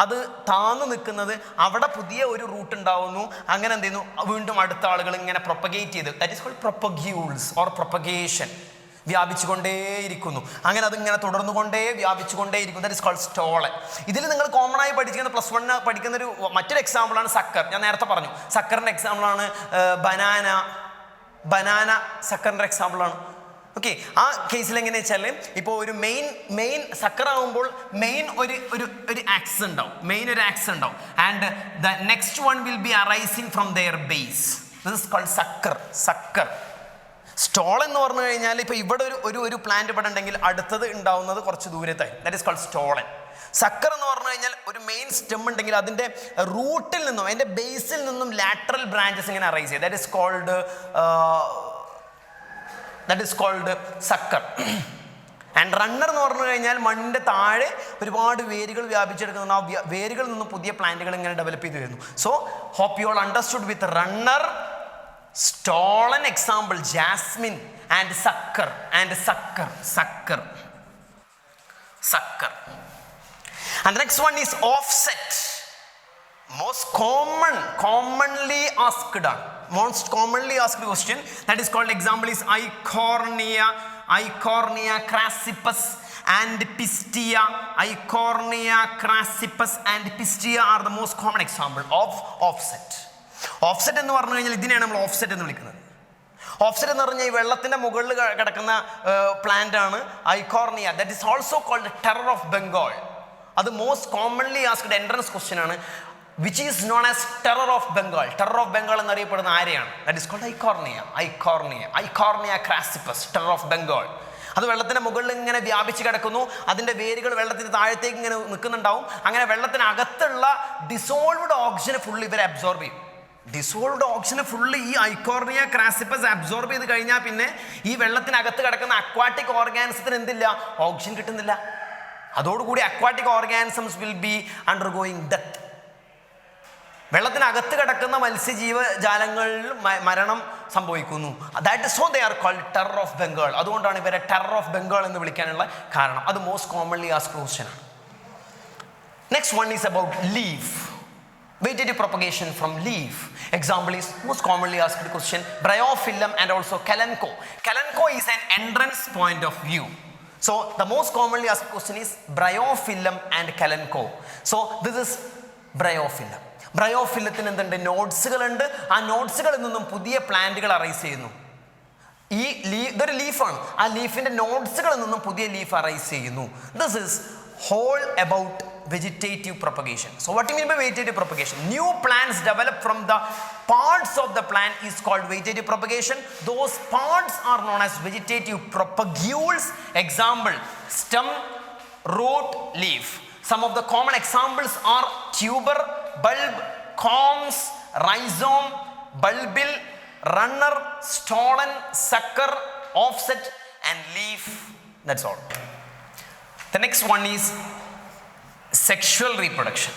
അത് താന്നു നിൽക്കുന്നത് അവിടെ പുതിയ ഒരു റൂട്ട് ഉണ്ടാവുന്നു. അങ്ങനെ എന്ത് ചെയ്യുന്നു, വീണ്ടും അടുത്ത ആളുകൾ ഇങ്ങനെ പ്രൊപ്പഗേറ്റ് ചെയ്ത്, that is called propagules or propagation. വ്യാപിച്ചുകൊണ്ടേയിരിക്കുന്നു. അങ്ങനെ അതിങ്ങനെ വ്യാപിച്ചുകൊണ്ടേയിരിക്കുന്നു. That is called stolon. ഇതിൽ നിങ്ങൾ കോമൺ ആയി പഠിക്കുന്ന +1 പഠിക്കുന്ന മറ്റൊരു എക്സാമ്പിളാണ് സക്കർ. ഞാൻ നേരത്തെ പറഞ്ഞു, സക്കറിൻ്റെ എക്സാമ്പിളാണ് ബനാന സക്കറിൻ്റെ എക്സാമ്പിളാണ്. ഓക്കെ, ആ കേസിൽ എങ്ങനെ വെച്ചാൽ ഇപ്പോൾ ഒരു മെയിൻ സക്കർ ആകുമ്പോൾ മെയിൻ ഒരു ആക്സിസ് ഉണ്ടാവും, ഒരു ആക്സിസ് ഉണ്ടാവും. And the next one will be arising from there base. This is called sucker. Stolon എന്ന് പറഞ്ഞു കഴിഞ്ഞാൽ ഇപ്പോൾ ഇവിടെ ഒരു പ്ലാന്റ് ഇവിടെ ഉണ്ടെങ്കിൽ അടുത്തത് ഉണ്ടാവുന്നത് കുറച്ച് ദൂരത്തായി. That is called stolon. Sucker എന്ന് പറഞ്ഞു കഴിഞ്ഞാൽ ഒരു മെയിൻ സ്റ്റെം ഉണ്ടെങ്കിൽ അതിൻ്റെ റൂട്ടിൽ നിന്നും അതിൻ്റെ ബേസിൽ നിന്നും ലാറ്ററൽ ബ്രാഞ്ചസ് ഇങ്ങനെ അറൈസ് ചെയ്യും. That is called sucker. And runner എന്ന് പറഞ്ഞു കഴിഞ്ഞാൽ മണ്ണിൻ്റെ താഴെ ഒരുപാട് വേരുകൾ വ്യാപിച്ചെടുക്കുന്ന ആ വേരുകളിൽ നിന്നും പുതിയ പ്ലാന്റുകൾ ഇങ്ങനെ ഡെവലപ്പ് ചെയ്ത് വരുന്നു. So hope you all understood with runner, stolon example jasmine, and sucker. And the next one is offset. Most commonly asked question, that is called, example is Eichhornia crassipus and pistia. Eichhornia crassipus and pistia are the most common example of offset. Offset എന്ന് പറഞ്ഞു കഴിഞ്ഞാൽ ഇതിനെയാണ് നമ്മൾ offset എന്ന് വിളിക്കുന്നത്. Offset എന്ന് പറഞ്ഞാൽ ഈ വെള്ളത്തിൻ്റെ മുകളിൽ കിടക്കുന്ന പ്ലാന്റ് ആണ് Eichhornia. That is also called terror of Bengal. അത് most commonly asked entrance question ആണ്. Which is known as terror of Bengal. Terror of Bengal എന്നറിയപ്പെടുന്ന ആരെയാണ്? That is called Eichhornia crassipes, terror of Bengal. അത് വെള്ളത്തിൻ്റെ മുകളിൽ ഇങ്ങനെ വ്യാപിച്ച് കിടക്കുന്നു. അതിൻ്റെ വേരുകൾ വെള്ളത്തിന് താഴത്തേക്ക് ഇങ്ങനെ നിൽക്കുന്നുണ്ടാവും. അങ്ങനെ വെള്ളത്തിനകത്തുള്ള ഡിസോൾവ്ഡ് ഓക്സിജനെ ഫുള്ള് ഇവരെ അബ്സോർബ് ചെയ്യും. ഡിസോൾവ്ഡ് ഓക്സിജനെ ഫുള്ള് ഈ ഐക്കോർണിയ ക്രാസിപ്പസ് അബ്സോർബ് ചെയ്ത് കഴിഞ്ഞാൽ പിന്നെ ഈ വെള്ളത്തിനകത്ത് കിടക്കുന്ന അക്വാട്ടിക് ഓർഗാനിസത്തിന് എന്തില്ല? ഓക്സിജൻ കിട്ടുന്നില്ല. അതോടുകൂടി aquatic organisms will be undergoing death. വെള്ളത്തിനകത്ത് കിടക്കുന്ന മത്സ്യജീവജാലങ്ങളിൽ മരണം സംഭവിക്കുന്നു. That so they are called terror of Bengal. അതുകൊണ്ടാണ് ഇവരെ ടെറർ ഓഫ് ബംഗാൾ എന്ന് വിളിക്കാനുള്ള കാരണം. അത് മോസ്റ്റ് കോമൺലി ആസ്ക്ഡ് ക്വസ്റ്റ്യൻ ആണ്. Next one is about leaf. Vegetative propagation from leaf. Example is most commonly asked question, bryophyllum and also kalanchoe. Kalanchoe is an entrance point of view. So the most commonly asked question is bryophyllum and kalanchoe. So this is bryophyllum. ബ്രയോഫില്ലത്തിന് എന്തുണ്ട്? നോഡ്സുകൾ ഉണ്ട്. ആ നോഡ്സുകളിൽ നിന്നും പുതിയ പ്ലാന്റുകൾ arise ചെയ്യുന്നു. ഇതൊരു ലീഫാണ്. ആ ലീഫിന്റെ നോഡ്സുകളിൽ നിന്നും പുതിയ ലീഫ് അറൈസ് ചെയ്യുന്നു. This is whole about vegetative propagation. So what do you mean by vegetative propagation? New plants develop from the parts of the plant is called vegetative propagation. Those parts are known as vegetative propagules. Example, stem, root, leaf. Some of the common examples are tuber, bulb, corms, rhizome, bulbil, runner, stolon, sucker, offset and leaf. That's all. The next one is sexual reproduction.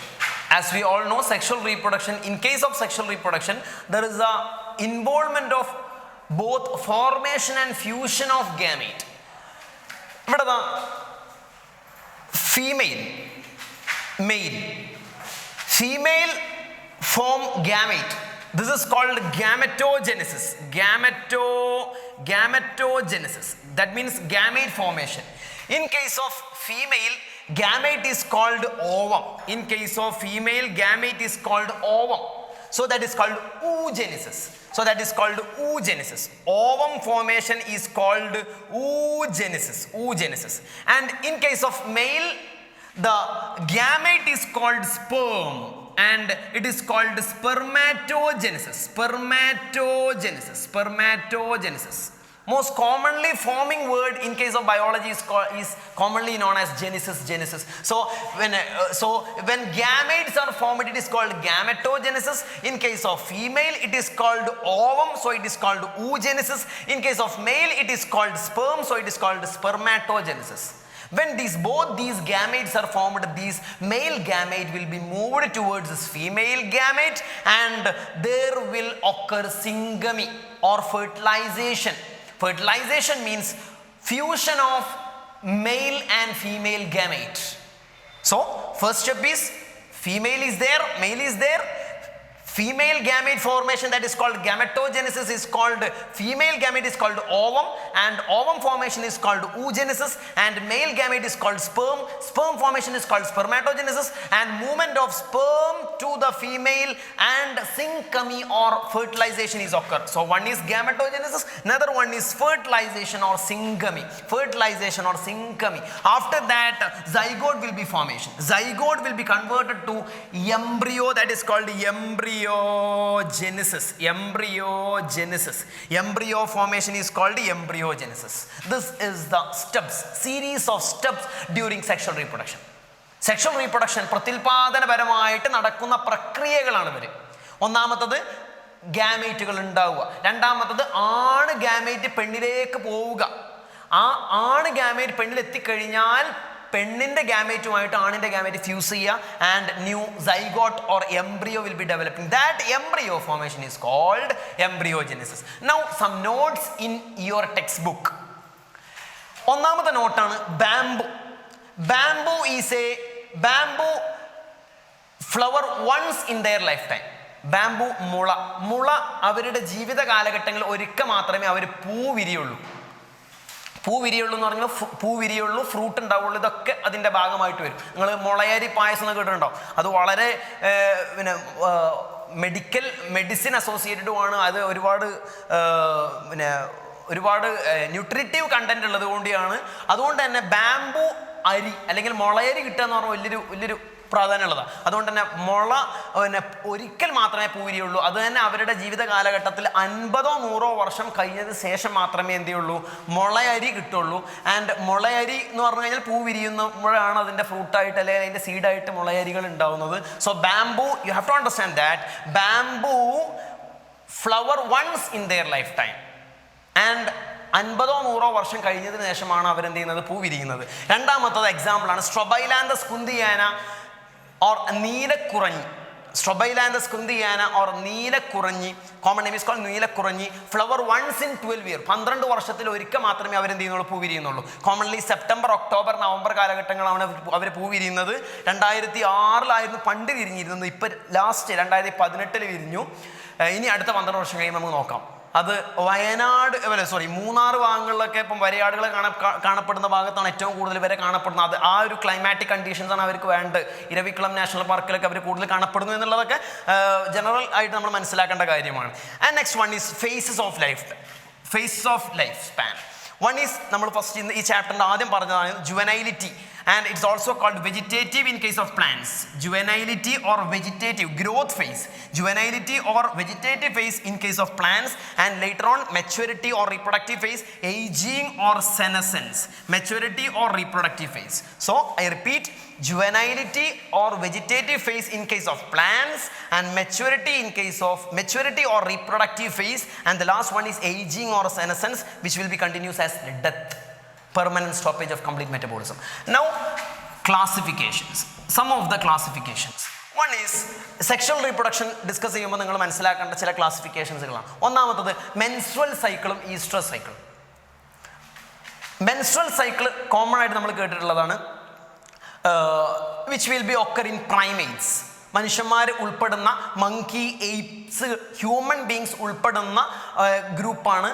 As we all know, sexual reproduction, in case of sexual reproduction, there is a involvement of both formation and fusion of gamete. What are the female, male, female form gamete. This is called gametogenesis. Gametogenesis. That means gamete formation. In case of female, gamete is called ovum. In case of female, gamete is called ovum. So that is called oogenesis. Ovum formation is called oogenesis. And in case of male, the gamete is called sperm and it is called spermatogenesis. Most commonly forming word in case of biology is commonly known as genesis. So when gametes are formed, it is called gametogenesis. In case of female, it is called ovum, so it is called oogenesis. In case of male, it is called sperm, so it is called spermatogenesis. When both these gametes are formed, these male gamete will be moved towards this female gamete and there will occur syngamy or fertilization. Fertilization means fusion of male and female gamete. So first step is female is there, male is there, Female gamete formation, that is called gametogenesis, is called, female gamete is called ovum, and ovum formation is called oogenesis, and male gamete is called sperm. Sperm formation is called spermatogenesis, and movement of sperm to the female and syncamy or fertilization is occurred. So one is gametogenesis, another one is fertilization or syncamy. Fertilization or syncamy. After that, zygote will be formation. Zygote will be converted to embryo, that is called embryogenesis. Embryogenesis. Embryo formation is called embryogenesis. This is the steps, series of steps during sexual reproduction. Sexual reproduction പ്രത്യുൽപാദനപരമായിട്ട് നടക്കുന്ന പ്രക്രിയകളാണ് ഇവർ. ഒന്നാമത്തത് ഗാമേറ്റുകൾ ഉണ്ടാവുക, രണ്ടാമത്തത് ആണ് gamete പെണ്ണിലേക്ക് പോവുക. ആ ആണ് gamete പെണ്ണിൽ എത്തിക്കഴിഞ്ഞാൽ പെണ്ണിന്റെ ഗാമേറ്റുമായിട്ട് ആണിന്റെ ഗാമേറ്റ് ഫ്യൂസ് ചെയ്യുക, and new zygote or embryo will be developing. That embryo formation is called embryogenesis. Now some notes in your text book. ഒന്നാമത്തെ നോട്ടാണ് bamboo. Bamboo is a bamboo flower once in their life time. Bamboo മുള അവരുടെ ജീവിത കാലഘട്ടങ്ങളിൽ ഒരിക്കൽ മാത്രമേ അവർ പൂ വിരിയുള്ളൂ എന്ന് പറഞ്ഞാൽ പൂ വിരിയുള്ളൂ, ഫ്രൂട്ട് ഉണ്ടാവുള്ളൂ. ഇതൊക്കെ അതിൻ്റെ ഭാഗമായിട്ട് വരും. നിങ്ങൾ മുളയരി പായസം എന്ന് കേട്ടിട്ടുണ്ടാവും. അത് വളരെ പിന്നെ മെഡിസിൻ അസോസിയേറ്റഡുമാണ്. അത് ഒരുപാട് ന്യൂട്രിറ്റീവ് കണ്ടന്റ് ഉള്ളത് കൊണ്ടാണ്. അതുകൊണ്ട് തന്നെ ബാംബു അരി അല്ലെങ്കിൽ മുളയരി കിട്ടുക എന്ന് പറഞ്ഞാൽ വലിയൊരു പ്രാധാന്യമുള്ളതാണ്. അതുകൊണ്ട് തന്നെ ഒരിക്കൽ മാത്രമേ പൂവിരിയുള്ളൂ. അത് തന്നെ അവരുടെ ജീവിത കാലഘട്ടത്തിൽ 50-100 വർഷം കഴിഞ്ഞതിന് ശേഷം മാത്രമേ എന്ത് ചെയ്യുള്ളൂ, മുളയരി കിട്ടുള്ളൂ. ആൻഡ് മുളയരി എന്ന് പറഞ്ഞു കഴിഞ്ഞാൽ പൂ വിരിയുമ്പോഴാണ് അതിൻ്റെ ഫ്രൂട്ടായിട്ട് അല്ലെങ്കിൽ അതിൻ്റെ സീഡായിട്ട് മുളയരികൾ ഉണ്ടാവുന്നത്. So bamboo, you have to understand that bamboo flower once in their life time, and 50-100 വർഷം കഴിഞ്ഞതിന് ശേഷമാണ് അവരെന്ത് ചെയ്യുന്നത്, പൂ വിരിയുന്നത്. രണ്ടാമത്തത് എക്സാമ്പിളാണ് സ്ട്രൊബൈലാന്തസ് കുന്തിയാന or നീലക്കുറഞ്ഞി. സ്ട്രൊബൈലാന്തസ് കുന്തിയാന or നീലക്കുറഞ്ഞി, കോമൺ നെയിം ഈസ് കോൾഡ് നീലക്കുറഞ്ഞി. ഫ്ലവർ വൺസ് ഇൻ 12 ഇയർ, 12 വർഷത്തിൽ ഒരിക്കൽ മാത്രമേ അവരെന്ത് ചെയ്യുന്നുള്ളൂ, പൂ വിരിയുന്നുള്ളൂ. കോമൺലി സെപ്റ്റംബർ, ഒക്ടോബർ, നവംബർ കാലഘട്ടങ്ങളാണ് അവർ പൂ വിരിയുന്നത്. 2006 പണ്ട് വിരിഞ്ഞിരുന്നത്. ഇപ്പം ലാസ്റ്റ് 2018 വിരിഞ്ഞു. ഇനി അടുത്ത 12 വർഷം കഴിയുമ്പോൾ നമുക്ക് നോക്കാം. അത് മൂന്നാർ ഭാഗങ്ങളിലൊക്കെ ഇപ്പം വരയാടുകൾ കാണപ്പെടുന്ന ഭാഗത്താണ് ഏറ്റവും കൂടുതൽ വരെ കാണപ്പെടുന്നത്. അത് ആ ഒരു ക്ലൈമാറ്റിക് കണ്ടീഷൻസ് ആണ് അവർക്ക് വേണ്ടത്. ഇരവിക്കുളം നാഷണൽ പാർക്കിലൊക്കെ അവർ കൂടുതൽ കാണപ്പെടുന്നു എന്നുള്ളതൊക്കെ ജനറൽ ആയിട്ട് നമ്മൾ മനസ്സിലാക്കേണ്ട കാര്യമാണ്. And next one is phases of life span. One is നമ്മൾ ഫസ്റ്റ് ഈ ചാപ്റ്ററിൻ്റെ ആദ്യം പറഞ്ഞതാണ് ജുവനൈലിറ്റി, and it's also called vegetative in case of plants. Juvenility or vegetative growth phase, juvenility or vegetative phase in case of plants, and later on maturity or reproductive phase, aging or senescence, maturity or reproductive phase. So I repeat, juvenility or vegetative phase in case of plants, and maturity or reproductive phase, and the last one is aging or senescence, which will be continuous as death, permanent stoppage of complete metabolism. Now classifications, some of the classifications. One is sexual reproduction discuss ചെയ്യുമ്പോൾ നിങ്ങൾ മനസ്സിലാക്കേണ്ട ചില ക്ലാസിഫിക്കേഷൻസുകളാണ്. ഒന്നാമത്തത് menstrual സൈക്കിളും oestrus സൈക്കിളും. Menstrual cycle common ആയിട്ട് നമ്മൾ കേട്ടിട്ടുള്ളതാണ്, which will be occur in primates. മനുഷ്യന്മാർ ഉൾപ്പെടുന്ന മങ്കി, എയ്പ്സ്, ഹ്യൂമൻ ബീങ്സ് ഉൾപ്പെടുന്ന ഗ്രൂപ്പാണ്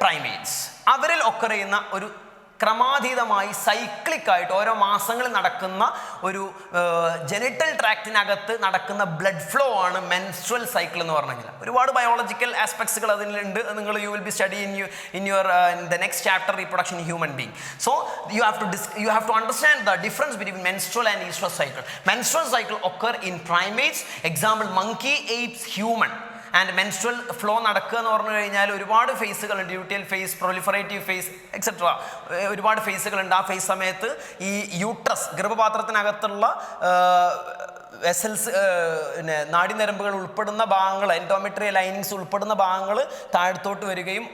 പ്രൈമേറ്റ്സ്. അവരിൽ ഒക്കർ ചെയ്യുന്ന ഒരു ക്രമാതീതമായി സൈക്ലിക്കായിട്ട് ഓരോ മാസങ്ങളിൽ നടക്കുന്ന ഒരു ജെനിറ്റൽ ട്രാക്റ്റിനകത്ത് നടക്കുന്ന ബ്ലഡ് ഫ്ലോ ആണ് മെൻസ്ട്രൽ സൈക്കിൾ എന്ന് പറഞ്ഞു കഴിഞ്ഞാൽ. ഒരുപാട് ബയോളജിക്കൽ ആസ്പെക്ട്സുകൾ അതിലുണ്ട്. നിങ്ങൾ you will be study in your the next chapter reproduction in human being. So you have to understand the difference between menstrual and oestrus cycle. Menstrual cycle occur in primates, example monkey, apes, human. And menstrual flow നടക്കുക എന്ന് പറഞ്ഞു കഴിഞ്ഞാൽ ഒരുപാട് ഫേസുകളുണ്ട്. Luteal phase, proliferative phase, etcetera, ഒരുപാട് ഫേസുകളുണ്ട്. ആ face സമയത്ത് ഈ യൂട്രസ്, ഗർഭപാത്രത്തിനകത്തുള്ള വെസൽസ്, നാഡിനരമ്പുകൾ ഉൾപ്പെടുന്ന ഭാഗങ്ങൾ, എൻഡോമെട്രിയൽ ലൈനിങ്സ് ഉൾപ്പെടുന്ന ഭാഗങ്ങൾ താഴത്തോട്ട് വരികയും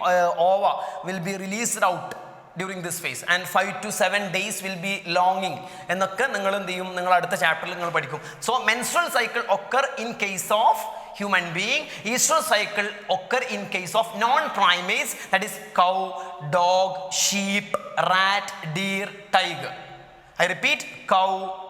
ova will be released out during this phase, and 5 to 7 days will be longing എന്നൊക്കെ നിങ്ങൾ എന്ത് ചെയ്യും, നിങ്ങൾ അടുത്ത ചാപ്റ്ററിൽ നിങ്ങൾ പഠിക്കും. So menstrual cycle occur in case of human being, estrous cycle occur in case of non-primates, that is cow, dog, sheep, rat, deer, tiger. I repeat, cow,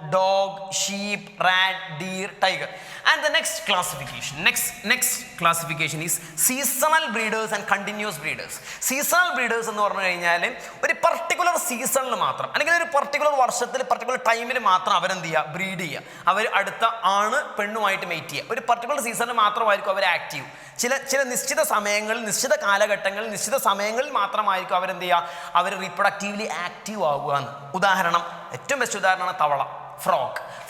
dog, sheep, rat, deer, tiger. And the next classification is seasonal breeders and continuous breeders. Seasonal breeders എന്ന് പറഞ്ഞു കഴിഞ്ഞാൽ ഒരു particular സീസണിൽ മാത്രം അല്ലെങ്കിൽ ഒരു particular വർഷത്തിൽ particular ടൈമിൽ മാത്രം അവരെന്ത് ചെയ്യുക, ബ്രീഡ് ചെയ്യുക. അവർ അടുത്ത ആണ് പെണ്ണുമായിട്ട് മെയ്റ്റ് ചെയ്യുക. ഒരു പർട്ടിക്കുലർ സീസണിൽ മാത്രമായിരിക്കും അവർ ആക്റ്റീവ്. ചില നിശ്ചിത സമയങ്ങളിൽ, നിശ്ചിത കാലഘട്ടങ്ങളിൽ, നിശ്ചിത സമയങ്ങളിൽ മാത്രമായിരിക്കും അവരെന്ത് ചെയ്യുക, അവർ റീപ്രൊഡക്റ്റീവ്ലി ആക്റ്റീവ് ആവുക എന്ന്. ഉദാഹരണം, ഏറ്റവും ബെസ്റ്റ് ഉദാഹരണമാണ് തവള,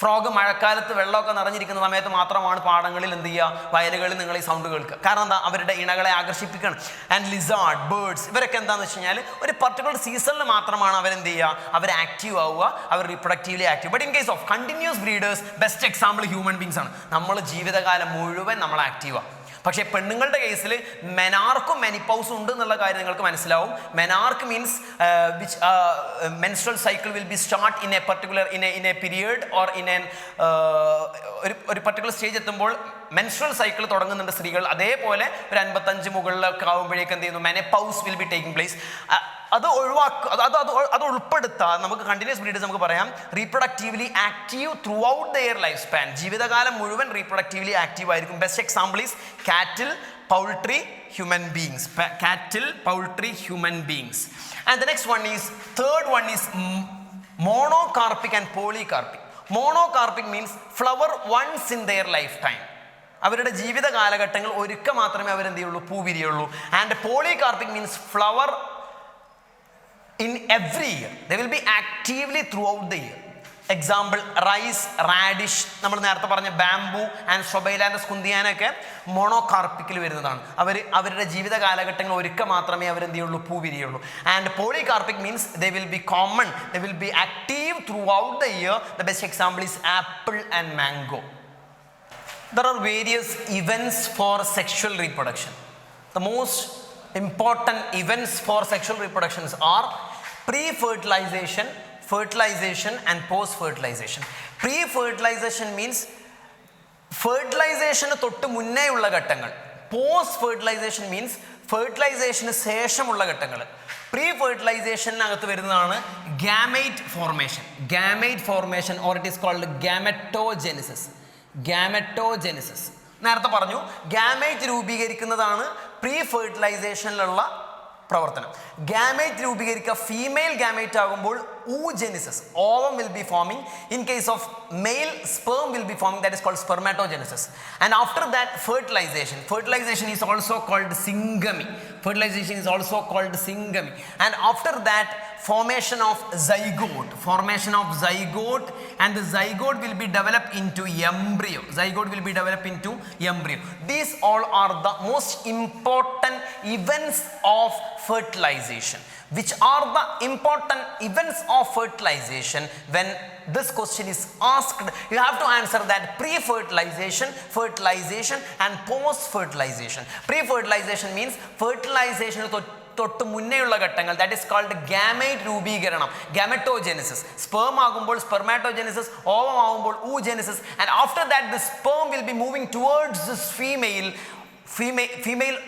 ഫ്രോഗ് മഴക്കാലത്ത് വെള്ളമൊക്കെ നിറഞ്ഞിരിക്കുന്ന സമയത്ത് മാത്രമാണ് പാടങ്ങളിൽ എന്ത് ചെയ്യുക, വയലുകളിൽ നിങ്ങൾ ഈ സൗണ്ട് കേൾക്കുക. കാരണം എന്താ, അവരുടെ ഇണകളെ ആകർഷിപ്പിക്കണം. ആൻഡ് ലിസാർഡ്, ബേർഡ്സ്, ഇവരൊക്കെ എന്താണെന്ന് വെച്ച് കഴിഞ്ഞാൽ ഒരു പർട്ടിക്കുലർ സീസണിൽ മാത്രമാണ് അവരെന്ത് ചെയ്യുക, അവർ ആക്റ്റീവ് ആവുക, അവർ reproductively active. But in case of continuous breeders, best example human beings ആണ്. നമ്മൾ ജീവിതകാലം മുഴുവൻ നമ്മൾ ആക്റ്റീവാണ്. പക്ഷേ പെണ്ണുങ്ങളുടെ കേസിൽ മെനാർക്കും മെനിപ്പൗസും ഉണ്ട് എന്നുള്ള കാര്യം നിങ്ങൾക്ക് മനസ്സിലാവും. Menarche means which menstrual cycle will be start in a particular in a period or in an ഒരു പർട്ടിക്കുലർ സ്റ്റേജ് എത്തുമ്പോൾ മെൻസ്ട്രൽ സൈക്കിൾ തുടങ്ങുന്നുണ്ട് സ്ത്രീകൾ. അതേപോലെ ഒരു 55 മുകളിലൊക്കെ ആകുമ്പോഴേക്ക് എന്ത് ചെയ്യുന്നു, menopause will be taking place. അത് അത് ഉൾപ്പെടുത്താൻ നമുക്ക് കണ്ടിന്യൂസ് ബ്രീഡേഴ്സ് നമുക്ക് പറയാം reproductively active throughout their life span. ജീവിതകാലം മുഴുവൻ റീപ്രൊഡക്റ്റീവ്ലി ആക്റ്റീവ് ആയിരിക്കും. Best example is cattle, poultry, human beings. Cattle, poultry, human beings. And the next one is, third one is monocarpic and polycarpic. Monocarpic means flower once in their life time. അവരുടെ ജീവിത കാലഘട്ടങ്ങൾ ഒരിക്കൽ മാത്രമേ അവരെന്ത് ചെയ്യുള്ളൂ, പൂ വിരിയുള്ളൂ. And polycarpic means flower in every year. They will be actively throughout the year. Example, rice, radish, നമ്മൾ നേരത്തെ പറഞ്ഞ ബാംബു ആൻഡ് സൊബൈലാൻഡസ് കുന്തിയാനൊക്കെ മോണോകാർപ്പിക്കിൽ വരുന്നതാണ്. അവരുടെ ജീവിത കാലഘട്ടങ്ങൾ ഒരിക്കൽ മാത്രമേ അവരെന്ത് ചെയ്യുള്ളൂ, പൂ വിരിയുള്ളൂ. And polycarpic means they will be common, they will be active throughout the year. The best example is apple and mango. There are various events for sexual reproduction. The most important events for sexual reproductions are pre-fertilization, fertilization and post-fertilization. Pre-fertilization means fertilization തൊട്ട് മുന്നേ ഉള്ള ഘട്ടങ്ങൾ. Post-fertilization means fertilization ശേഷമുള്ള ഘട്ടങ്ങൾ. Pre-fertilization-നകത്ത് വരുന്നതാണ് gamete formation. Gamete formation or it is called gametogenesis. Gametogenesis. നേരത്തെ പറഞ്ഞു gamete രൂപീകരിക്കുന്നതാണ് pre ഫെർട്ടിലൈസേഷനിലുള്ള പ്രവർത്തനം. ഗാമേറ്റ് രൂപീകരിക്കുക ഫീമെയിൽ ഗാമേറ്റ് ആകുമ്പോൾ oogenesis, ovum will be forming. In case of male, sperm will be forming, that is called spermatogenesis. And after that, fertilization is also called syngamy. Fertilization is also called syngamy. And after that, formation of zygote, and the zygote will be developed into embryo. These all are the most important events of fertilization. Which are the important events of fertilization? When this question is asked, you have to answer that pre-fertilization, fertilization and post-fertilization. Pre-fertilization means fertilization തൊട്ട് മുന്നേയുള്ള ഘട്ടങ്ങൾ, that is called gamete രൂപീകരണം, gametogenesis. Sperm ആകുമ്പോൾ spermatogenesis, ovum ആകുമ്പോൾ oogenesis, and after that the sperm will be moving towards this female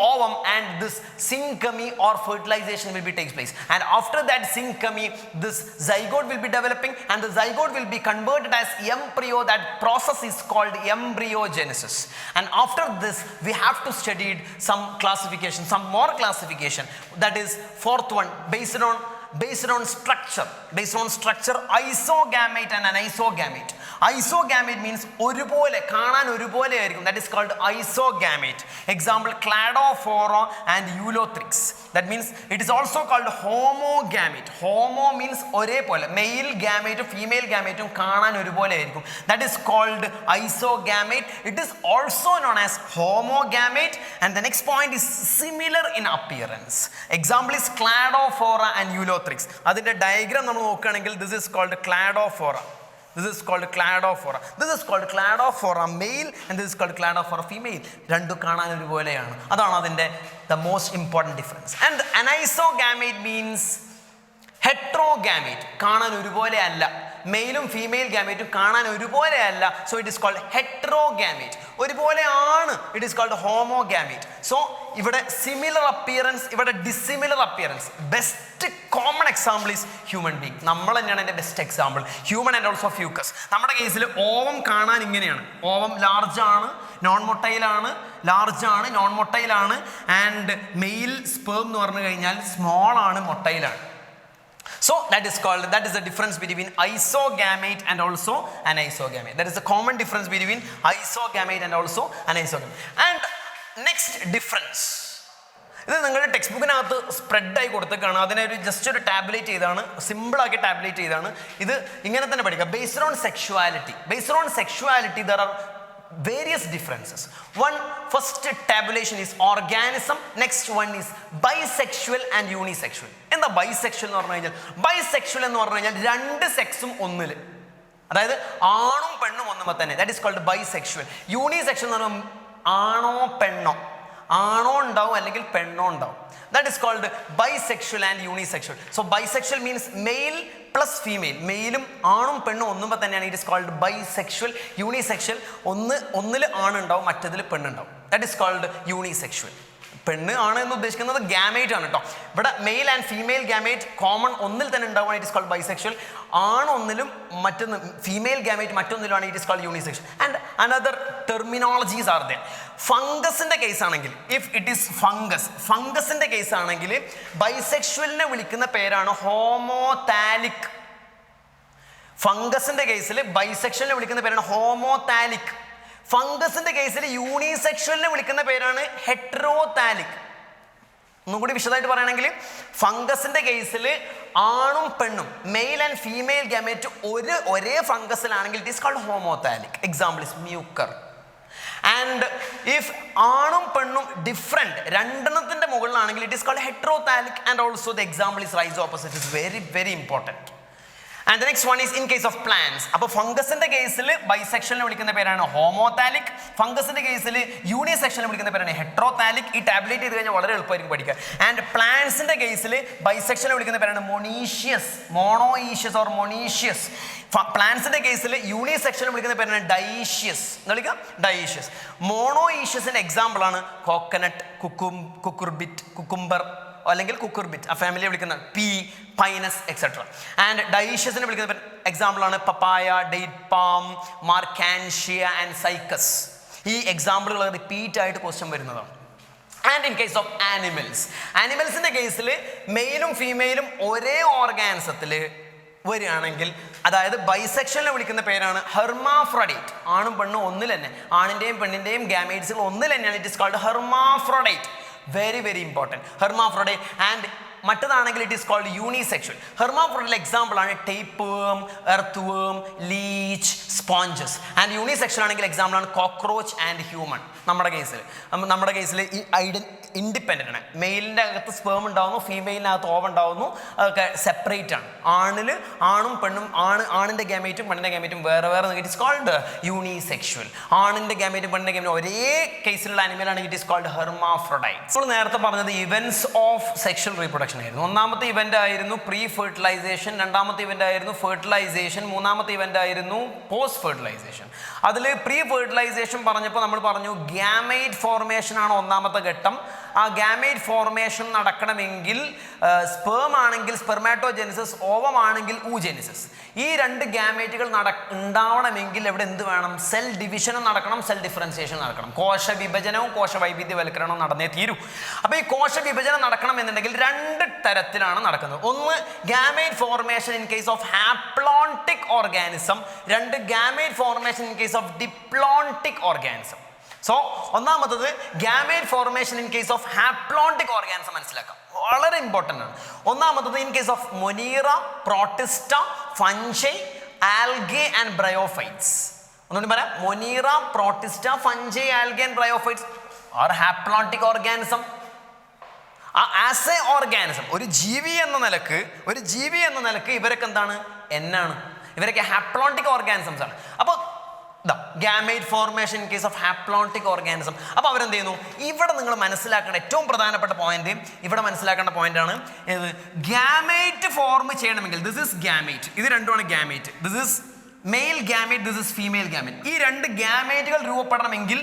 ovum and this syngamy or fertilization will be takes place. And after that syngamy, this zygote will be developing and the zygote will be converted as embryo. That process is called embryogenesis. And after this we have to study some more classification. That is fourth one, based on structure, isogamete and anisogamete. Isogamete means ഒരുപോലെ കാണാൻ ഒരുപോലെ ആയിരിക്കും, that is called isogamete. Example, cladophora and eulothrix. That means it is also called homogamete. Homo means ഒരേപോലെ, male gamete female gamete കാണാൻ ഒരുപോലെ ആയിരിക്കും, that is called isogamete. It is also known as homogamete. And the next point is similar in appearance. Example is cladophora and eulothrix. അതിന്റെ diagram നമ്മൾ നോക്കുകയാണെങ്കിൽ this is called cladophora. This is called cladophora male and this is called cladophora female. രണ്ടും കാണാൻ ഒരുപോലെയാണ്. അതാണ് അതിന്റെ the most important difference. And anisogamete means heterogamete. കാണാൻ ഒരുപോലെ അല്ല, മെയിലും ഫീമെയിൽ ഗാമേറ്റും കാണാൻ ഒരുപോലെയല്ല. So it is called heterogamete. ഒരുപോലെയാണ്, it is called homogamete. So ഇവിടെ സിമിലർ അപ്പിയറൻസ്, ഇവിടെ dissimilar appearance. Best common example is human being. നമ്മൾ തന്നെയാണ് എൻ്റെ best example. Human and also fucus. നമ്മുടെ കേസിൽ ഓവം കാണാൻ ഇങ്ങനെയാണ്. ഓവം ലാർജ് ആണ്, നോൺ മൊട്ടൈലാണ്, ലാർജ് ആണ്, നോൺ മൊട്ടൈലാണ്. ആൻഡ് മെയിൽ സ്പേം എന്ന് പറഞ്ഞു കഴിഞ്ഞാൽ സ്മോൾ ആണ്, മൊട്ടൈലാണ്. So that is the difference between isogamete and also anisogamete. That is the common difference between isogamete and also anisogamete. And next difference, ഇത് നിങ്ങളുടെ ടെക്സ്റ്റ് ബുക്കിനകത്ത് സ്പ്രെഡായി കൊടുത്തേക്കാണ്. അതിനെ ജസ്റ്റ് ഒരു ടാബ്ലേറ്റ് ചെയ്താണ്, സിമ്പിളാക്കി ടാബ്ലേറ്റ് ചെയ്താണ്. ഇത് ഇങ്ങനെ തന്നെ പഠിക്കുക. Based on sexuality there are various differences. First tabulation is organism, next one is bisexual and unisexual. എന്താ ബൈസെക്ഷൽ എന്ന് പറഞ്ഞു കഴിഞ്ഞാൽ? ബൈസെക്ഷൽ എന്ന് പറഞ്ഞു കഴിഞ്ഞാൽ രണ്ട് സെക്സും ഒന്നില്, അതായത് ആണും പെണ്ണും ഒന്നുമ്പോൾ തന്നെ, that is called bisexual. Unisexual എന്ന് പറഞ്ഞാൽ ആണോ പെണ്ണോ, ആണോ ഉണ്ടാവും അല്ലെങ്കിൽ പെണ്ണോ ഉണ്ടാവും. That is called bisexual and unisexual. So bisexual means male plus female, മെയിലും ആണും പെണ്ണും ഒന്നുമ്പോൾ തന്നെയാണ് it is called bisexual. Unisexual ഒന്നിൽ ആണുണ്ടാവും, മറ്റതിൽ പെണ്ണുണ്ടാവും. That is called unisexual. പെണ്ണ് ആണ് എന്ന് ഉദ്ദേശിക്കുന്നത് ഗാമേറ്റ് ആണ് കേട്ടോ. ഇവിടെ male and female gamete common ഒന്നിൽ തന്നെ ഉണ്ടാവുകയാണ്, ഇറ്റ് ഇസ് കോൾഡ് ബൈസെക്ഷൽ. ആണ് ഒന്നിലും മറ്റൊന്ന് ഫീമെയിൽ ഗാമേറ്റ് മറ്റൊന്നിലുമാണ്, it is called unisexual. And another terminologies are there. ഫംഗസിന്റെ കേസ് ആണെങ്കിൽ, ഇഫ് ഇറ്റ് ഈസ് ഫംഗസിന്റെ കേസ് ആണെങ്കിൽ ബൈസെക്ഷലിനെ വിളിക്കുന്ന പേരാണ് ഹോമോതാലിക്. ഫംഗസിന്റെ കേസിൽ ബൈസെക്ഷലിനെ വിളിക്കുന്ന പേരാണ് ഹോമോതാലിക്. ഫംഗസിന്റെ കേസിൽ യൂണിസെക്ഷലിനെ വിളിക്കുന്ന പേരാണ് ഹെട്രോതാലിക്. ഒന്നും കൂടി വിശദമായിട്ട് പറയുകയാണെങ്കിൽ, ഫംഗസിന്റെ കേസിൽ ആണും പെണ്ണും മെയിൽ ആൻഡ് ഫീമെയിൽ ഗാമേറ്റ് ഒരേ ഫംഗസിലാണെങ്കിൽ it is called homothallic. Example is mucor. And if ആണും പെണ്ണും ഡിഫറെന്റ് രണ്ടെണ്ണത്തിന്റെ മുകളിലാണെങ്കിൽ it is called heterothallic. And also the example is rhizopus it. Is very very important. And the next one is in case of plants. അപ്പോൾ ഫംഗസിന്റെ കേസിൽ ബൈസെക്ഷലിനെ വിളിക്കുന്ന പേരാണ് ഹോമോതാലിക്. ഫംഗസിന്റെ കേസിൽ യൂണിസെക്ഷലിനെ വിളിക്കുന്ന പേരാണ് ഹെട്രോതാലിക്. ഈ ടാബ്ലേറ്റ് ചെയ്ത് കഴിഞ്ഞാൽ വളരെ എളുപ്പമായിരിക്കും പഠിക്കുക. ആൻഡ് പ്ലാന്റ്സിന്റെ കേസിൽ ബൈസെക്ഷലിനെ വിളിക്കുന്ന പേരാണ് മൊണീഷ്യസ്, മോണോഈഷ്യസ് ഓർ മൊണീഷ്യസ്. പ്ലാന്റ്സിന്റെ കേസിൽ യൂണിസെക്ഷലിനെ വിളിക്കുന്ന പേരാണ് ഡൈഷ്യസ്. എന്താ വിളിക്കുക? ഡൈഷ്യസ്. മോണോഈഷ്യസിന്റെ എക്സാമ്പിൾ ആണ് കോക്കനട്ട്, കുക്കുംബർ അല്ലെങ്കിൽ കുക്കുർബിറ്റ്, ആ ഫാമിലിയെ വിളിക്കുന്ന പീ, പൈനസ് എക്സെട്ര. ആൻഡ് ഡൈഷ്യസിനെ വിളിക്കുന്ന എക്സാമ്പിൾ ആണ് പപ്പായ, ഡേറ്റ് പാം, മാർക്കാൻഷ്യ ആൻഡ് സൈക്കസ്. ഈ എക്സാമ്പിളുകൾ റിപ്പീറ്റ് ആയിട്ട് ക്വസ്റ്റ്യൻ വരുന്നതാണ്. ആൻഡ് ഇൻ കേസ് ഓഫ് ആനിമൽസിന്റെ കേസിൽ മെയിലും ഫീമെയിലും ഒരേ ഓർഗാനിസത്തിൽ വരികയാണെങ്കിൽ, അതായത് ബൈസെക്ഷലിനെ വിളിക്കുന്ന പേരാണ് ഹെർമാഫ്രോഡൈറ്റ്. ആണും പെണ്ണും ഒന്നിൽ തന്നെ, ആണിൻ്റെയും പെണ്ണിൻ്റെയും ഗാമേറ്റ്സുകൾ ഒന്നിൽ തന്നെയാണ്. It is called hermaphrodite. Very very important hermaphrodite. And മറ്റതാണെങ്കിൽ ഇറ്റ് ഈസ് കോൾഡ് യൂണിസെക്ഷൽ. ഹെർമാഫ്രോഡൈറ്റിലെ എക്സാമ്പിൾ ആണ് tapeworm, earthworm, leech, sponges. And unisexual ആണെങ്കിൽ എക്സാമ്പിൾ ആണ് കോക്രോച്ച് ആൻഡ് ഹ്യൂമൻ. നമ്മുടെ കേസിൽ ഈ ഇൻഡിപെൻഡൻ്റ് ആണ്. മെയിലിൻ്റെ അകത്ത് സ്പേം ഉണ്ടാവുന്നു, ഫീമെയിലിനകത്ത് ഓവം ഉണ്ടാവുന്നു. അതൊക്കെ സെപ്പറേറ്റ് ആണ്. ആണും പെണ്ണും, ആണിൻ്റെ ഗാമേറ്റും പെണ്ണിൻ്റെ ഗാമേറ്റും വേറെ വേറെ. It is called unisexual. ആണിൻ്റെ ഗാമേറ്റും പെണ്ണിൻ്റെ ഗാമേറ്റും ഒരേ കേസിലുള്ള ആനിമലാണ്. It is called hermaphrodite. നമ്മൾ നേരത്തെ പറഞ്ഞത് ഇവന്റ്സ് ഓഫ് സെക്ഷൽ റീപ്രൊഡക്ഷൻ ആയിരുന്നു. ഒന്നാമത്തെ ഇവന്റ് ആയിരുന്നു പ്രീ ഫെർട്ടിലൈസേഷൻ, രണ്ടാമത്തെ ഇവന്റ് ആയിരുന്നു ഫെർട്ടിലൈസേഷൻ, മൂന്നാമത്തെ ഇവന്റ് ആയിരുന്നു പോസ്റ്റ് ഫെർട്ടിലൈസേഷൻ. അതിൽ പ്രീ ഫെർട്ടിലൈസേഷൻ പറഞ്ഞപ്പോൾ നമ്മൾ പറഞ്ഞു ഗാമേറ്റ് ഫോർമേഷൻ ആണ് ഒന്നാമത്തെ ഘട്ടം. ആ ഗാമേറ്റ് ഫോർമേഷൻ നടക്കണമെങ്കിൽ സ്പേം ആണെങ്കിൽ സ്പെർമാറ്റോജെനിസിസ്, ഓവം ആണെങ്കിൽ ഊജെനിസിസ്. ഈ രണ്ട് ഗാമേറ്റുകൾ ഉണ്ടാവണമെങ്കിൽ എവിടെ എന്ത് വേണം? സെൽ ഡിവിഷനും നടക്കണം, സെൽ ഡിഫറൻസിയേഷൻ നടക്കണം, കോശ വിഭജനവും കോശ വൈവിധ്യവൽക്കരണവും നടന്നേ തീരൂ. അപ്പോൾ ഈ കോശ വിഭജനം നടക്കണം എന്നുണ്ടെങ്കിൽ രണ്ട് തരത്തിലാണ് നടക്കുന്നത്. ഒന്ന് gamete formation in case of haplontic organism, രണ്ട് gamete formation in case of diplontic organism. So ഒന്നാമത്തത് gamete formation in case of haplontic organism മനസ്സിലാക്കാം, വളരെ ഇമ്പോർട്ടൻ്റ് ആണ്. ഒന്നാമത്തത് in case of monera, protista, fungi, algae and bryophytes. ഒന്നുകൂടി പറയാം, monera, protista, fungi, algae and bryophytes are haplontic organism. As a organism, ഒരു ജീവി എന്ന നിലക്ക് ഇവരൊക്കെ എന്താണ്? എന്നാണ്. ഇവരൊക്കെ ഹാപ്ലോണ്ടിക് ഓർഗാനിസംസ് ആണ്. അപ്പോൾ gamete formation in case of haplontic organism. അപ്പോൾ അവരെന്ത് ചെയ്യുന്നു, ഇവിടെ നിങ്ങൾ മനസ്സിലാക്കേണ്ട ഏറ്റവും പ്രധാനപ്പെട്ട പോയിന്റ്, ഇവിടെ മനസ്സിലാക്കേണ്ട പോയിന്റ് ആണ് ഏത്, ഗാമേറ്റ് ഫോം ചെയ്യണമെങ്കിൽ ദിസ് ഇസ് ഗാമേറ്റ്, ഇത് രണ്ടുമാണ് gamete, this is mail gamete, this is female gamete. ഈ രണ്ട് ഗാമേറ്റുകൾ രൂപപ്പെടണമെങ്കിൽ